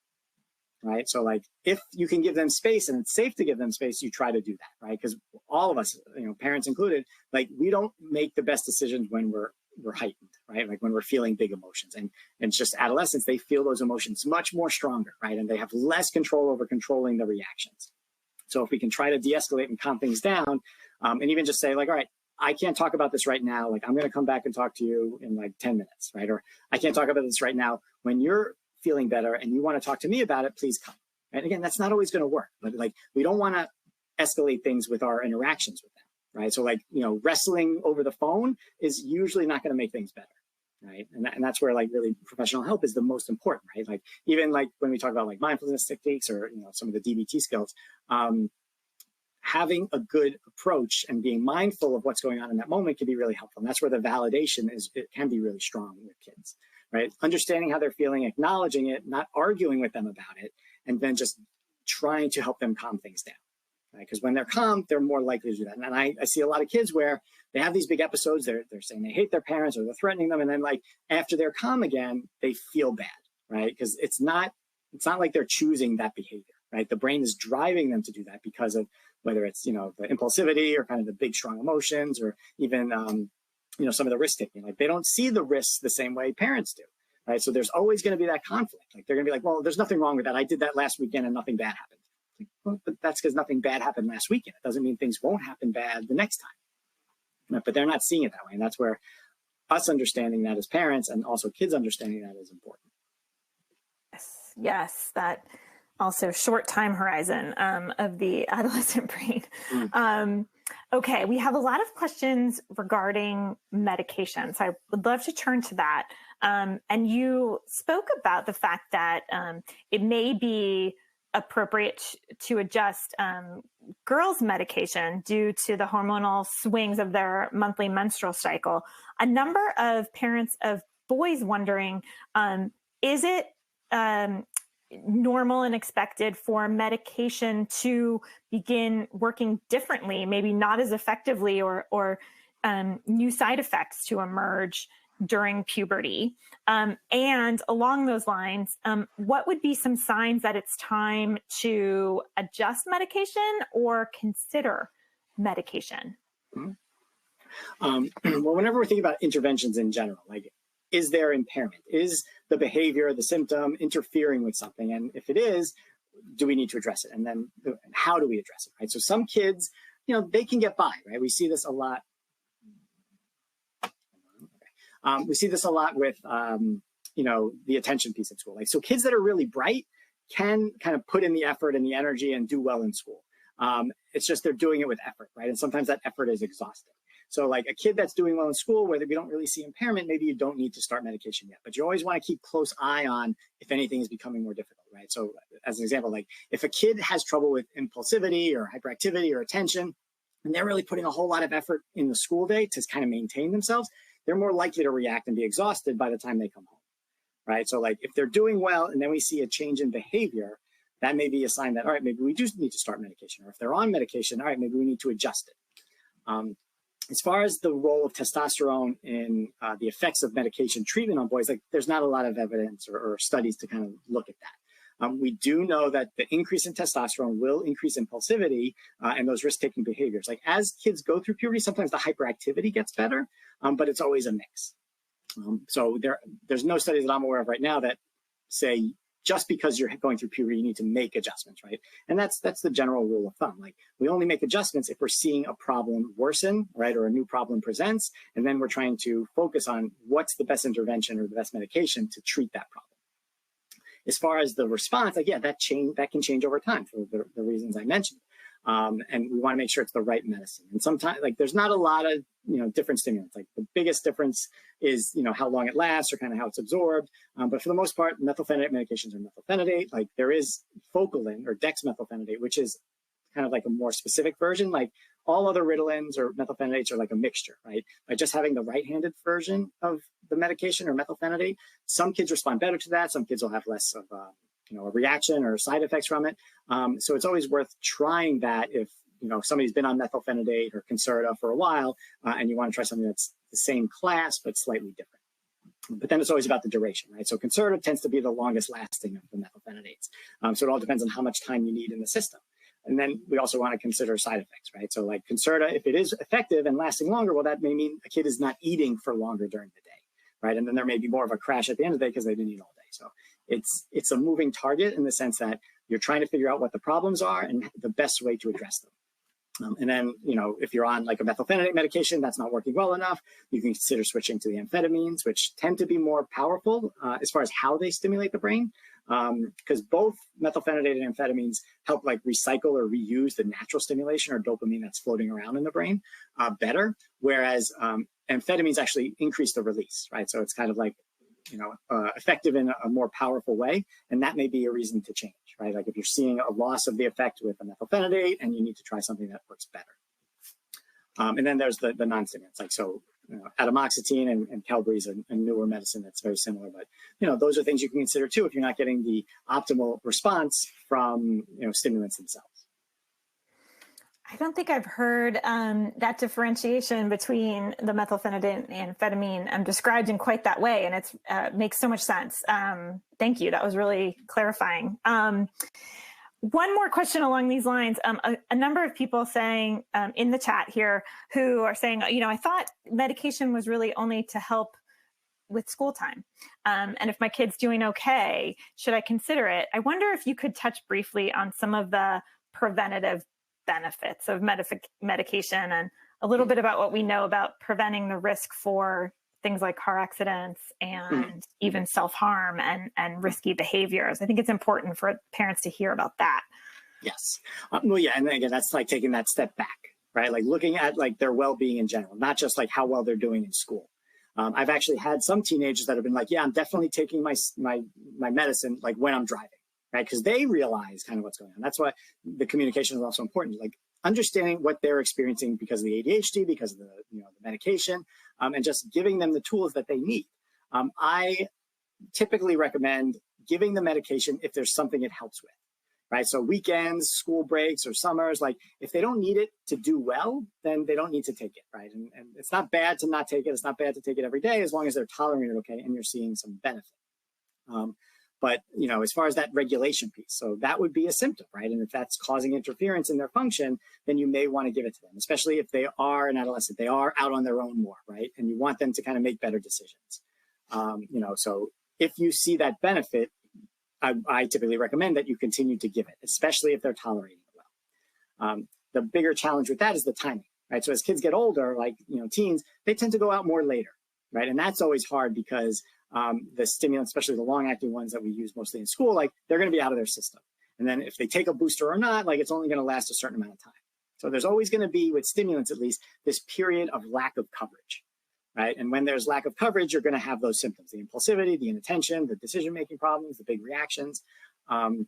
right? So like, if you can give them space and it's safe to give them space, you try to do that, right? Because all of us, parents included, like we don't make the best decisions when we're heightened, right? Like when we're feeling big emotions, and it's just adolescents, they feel those emotions much more stronger, right? And they have less control over controlling the reactions. So if we can try to de-escalate and calm things down, and even just say like, all right, I can't talk about this right now. Like I'm going to come back and talk to you in like 10 minutes, right? Or I can't talk about this right now. When you're feeling better and you want to talk to me about it, please come. And again, that's not always going to work, but like, we don't want to escalate things with our interactions with them. Right. So like, wrestling over the phone is usually not going to make things better. Right. And that's where like really professional help is the most important. Right. Like even like when we talk about like mindfulness techniques or, some of the DBT skills, having a good approach and being mindful of what's going on in that moment can be really helpful. And that's where the validation it can be really strong with kids. Right. Understanding how they're feeling, acknowledging it, not arguing with them about it, and then just trying to help them calm things down. Because when they're calm, they're more likely to do that. And I see a lot of kids where they have these big episodes. They're saying they hate their parents or they're threatening them. And then like after they're calm again, they feel bad, right? Because it's not like they're choosing that behavior, right? The brain is driving them to do that because of whether it's, the impulsivity or kind of the big, strong emotions, or even, some of the risk taking. Like they don't see the risks the same way parents do, right? So there's always going to be that conflict. Like they're going to be like, well, there's nothing wrong with that. I did that last weekend and nothing bad happened. Well, but that's because nothing bad happened last weekend. It doesn't mean things won't happen bad the next time. But they're not seeing it that way. And that's where us understanding that as parents and also kids understanding that is important. Yes, that also short time horizon of the adolescent brain. Okay, we have a lot of questions regarding medication. So I would love to turn to that. And you spoke about the fact that it may be appropriate to adjust girls' medication due to the hormonal swings of their monthly menstrual cycle. A number of parents of boys wondering, is it normal and expected for medication to begin working differently, maybe not as effectively, or new side effects to emerge during puberty? And along those lines, what would be some signs that it's time to adjust medication or consider medication? Well, whenever we're thinking about interventions in general, like, is there impairment? Is the behavior, the symptom interfering with something? And if it is, do we need to address it? And then how do we address it, right? So some kids, they can get by, right? We see this a lot. We see this a lot with, the attention piece of school. Like, so kids that are really bright can kind of put in the effort and the energy and do well in school. It's just they're doing it with effort, right? And sometimes that effort is exhausting. So like a kid that's doing well in school where we don't really see impairment, maybe you don't need to start medication yet, but you always want to keep close eye on if anything is becoming more difficult, right? So as an example, like if a kid has trouble with impulsivity or hyperactivity or attention, and they're really putting a whole lot of effort in the school day to kind of maintain themselves, they're more likely to react and be exhausted by the time they come home, right? So like if they're doing well and then we see a change in behavior, that may be a sign that, all right, maybe we do need to start medication. Or if they're on medication, all right, maybe we need to adjust it. As far as the role of testosterone in the effects of medication treatment on boys, like there's not a lot of evidence or studies to kind of look at that. We do know that the increase in testosterone will increase impulsivity and those risk-taking behaviors. Like as kids go through puberty, sometimes the hyperactivity gets better, but it's always a mix. So there's no studies that I'm aware of right now that say just because you're going through puberty, you need to make adjustments, right? And that's the general rule of thumb. Like we only make adjustments if we're seeing a problem worsen, right? Or a new problem presents, and then we're trying to focus on what's the best intervention or the best medication to treat that problem. As far as the response, like, yeah, that can change over time for the reasons I mentioned. And we want to make sure it's the right medicine. And sometimes, like, there's not a lot of, different stimulants. Like the biggest difference is, how long it lasts or kind of how it's absorbed. But for the most part, methylphenidate medications are methylphenidate. Like there is Focalin or dexmethylphenidate, which is kind of like a more specific version. Like all other Ritalins or methylphenidates are like a mixture, right? By just having the right-handed version of the medication or methylphenidate, some kids respond better to that. Some kids will have less of a reaction or side effects from it. So it's always worth trying that if somebody's been on methylphenidate or Concerta for a while and you want to try something that's the same class but slightly different. But then it's always about the duration, right? So Concerta tends to be the longest lasting of the methylphenidates. So it all depends on how much time you need in the system. And then we also want to consider side effects, right? So like Concerta, if it is effective and lasting longer, well, that may mean a kid is not eating for longer during the day, right? And then there may be more of a crash at the end of the day because they didn't eat all day. So it's a moving target in the sense that you're trying to figure out what the problems are and the best way to address them. And then, if you're on like a methylphenidate medication that's not working well enough, you can consider switching to the amphetamines, which tend to be more powerful as far as how they stimulate the brain, because both methylphenidate and amphetamines help like recycle or reuse the natural stimulation or dopamine that's floating around in the brain better, whereas amphetamines actually increase the release, right? So it's kind of like effective in a more powerful way, and that may be a reason to change, right? Like if you're seeing a loss of the effect with a methylphenidate and you need to try something that works better. And then there's the non-stimulants, like so atomoxetine and Qelbree is a newer medicine that's very similar, but those are things you can consider too if you're not getting the optimal response from stimulants themselves. I don't think I've heard that differentiation between the methylphenidate and amphetamine described in quite that way, and it makes so much sense. Thank you. That was really clarifying. One more question along these lines. A number of people saying in the chat here who are saying, I thought medication was really only to help with school time. And if my kid's doing okay, should I consider it? I wonder if you could touch briefly on some of the preventative benefits of medication and a little bit about what we know about preventing the risk for things like car accidents and even self-harm and risky behaviors. I think it's important for parents to hear about that. Yes. Well, yeah. And again, that's like taking that step back, right? Like looking at like their well-being in general, not just like how well they're doing in school. I've actually had some teenagers that have been like, yeah, I'm definitely taking my medicine like when I'm driving. Right, because they realize kind of what's going on. That's why the communication is also important. Like understanding what they're experiencing because of the ADHD, because of the the medication, and just giving them the tools that they need. I typically recommend giving the medication if there's something it helps with. Right, so weekends, school breaks, or summers. Like if they don't need it to do well, then they don't need to take it. Right, and it's not bad to not take it. It's not bad to take it every day as long as they're tolerating it okay and you're seeing some benefit. But, as far as that regulation piece, so that would be a symptom, right? And if that's causing interference in their function, then you may want to give it to them, especially if they are an adolescent. They are out on their own more, right? And you want them to kind of make better decisions. So if you see that benefit, I typically recommend that you continue to give it, especially if they're tolerating it well. The bigger challenge with that is the timing, right? So as kids get older, like, teens, they tend to go out more later, right? And that's always hard because the stimulants, especially the long-acting ones that we use mostly in school, like they're going to be out of their system. And then if they take a booster or not, like it's only going to last a certain amount of time. So there's always going to be, with stimulants at least, this period of lack of coverage, right? And when there's lack of coverage, you're going to have those symptoms, the impulsivity, the inattention, the decision-making problems, the big reactions. And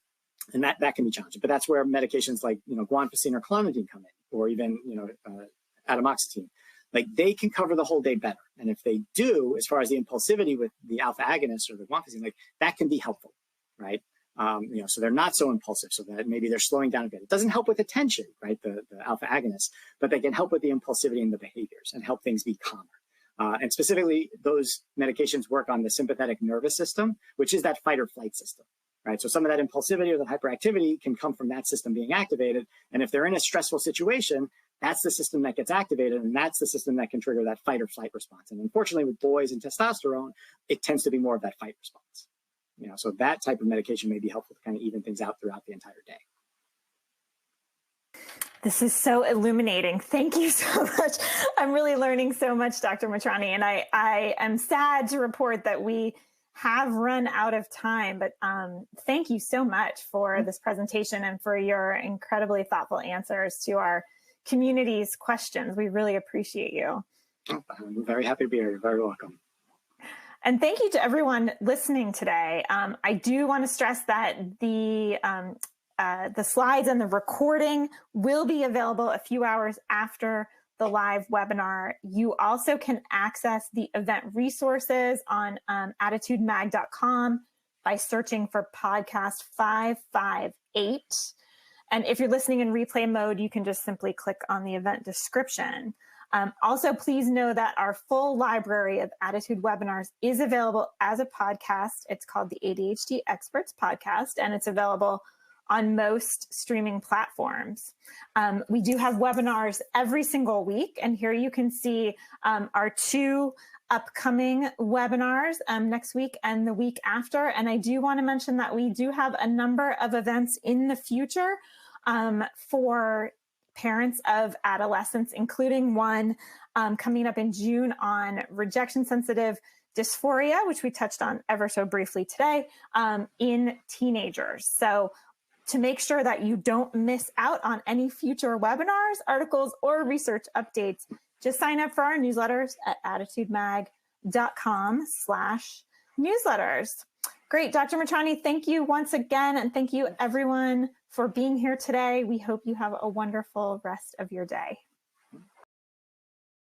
that can be challenging. But that's where medications like, guanfacine or clonidine come in, or even, atomoxetine. Like they can cover the whole day better. And if they do, as far as the impulsivity with the alpha agonists or the guanfacine, like that can be helpful, right? So they're not so impulsive, so that maybe they're slowing down a bit. It doesn't help with attention, right, the alpha agonists, but they can help with the impulsivity and the behaviors and help things be calmer. And specifically, those medications work on the sympathetic nervous system, which is that fight or flight system, right? So some of that impulsivity or the hyperactivity can come from that system being activated. And if they're in a stressful situation, that's the system that gets activated, and that's the system that can trigger that fight or flight response. And unfortunately, with boys and testosterone, it tends to be more of that fight response. So that type of medication may be helpful to kind of even things out throughout the entire day. This is so illuminating. Thank you so much. I'm really learning so much, Dr. Mitrani, and I am sad to report that we have run out of time, but thank you so much for this presentation and for your incredibly thoughtful answers to our community's questions. We really appreciate you. I'm very happy to be here. You're very welcome. And thank you to everyone listening today. I do want to stress that the slides and the recording will be available a few hours after the live webinar. You also can access the event resources on ADDitudeMag.com by searching for podcast 558. And if you're listening in replay mode, you can just simply click on the event description. Also, please know that our full library of ADDitude webinars is available as a podcast. It's called the ADHD Experts podcast, and it's available on most streaming platforms. We do have webinars every single week, and here you can see our 2 upcoming webinars next week and the week after. And I do want to mention that we do have a number of events in the future for parents of adolescents, including one coming up in June on rejection-sensitive dysphoria, which we touched on ever so briefly today, in teenagers. So to make sure that you don't miss out on any future webinars, articles, or research updates, just sign up for our newsletters at additumag.com/newsletters. Great, Dr. Mitrani, thank you once again, and thank you everyone for being here today. We hope you have a wonderful rest of your day.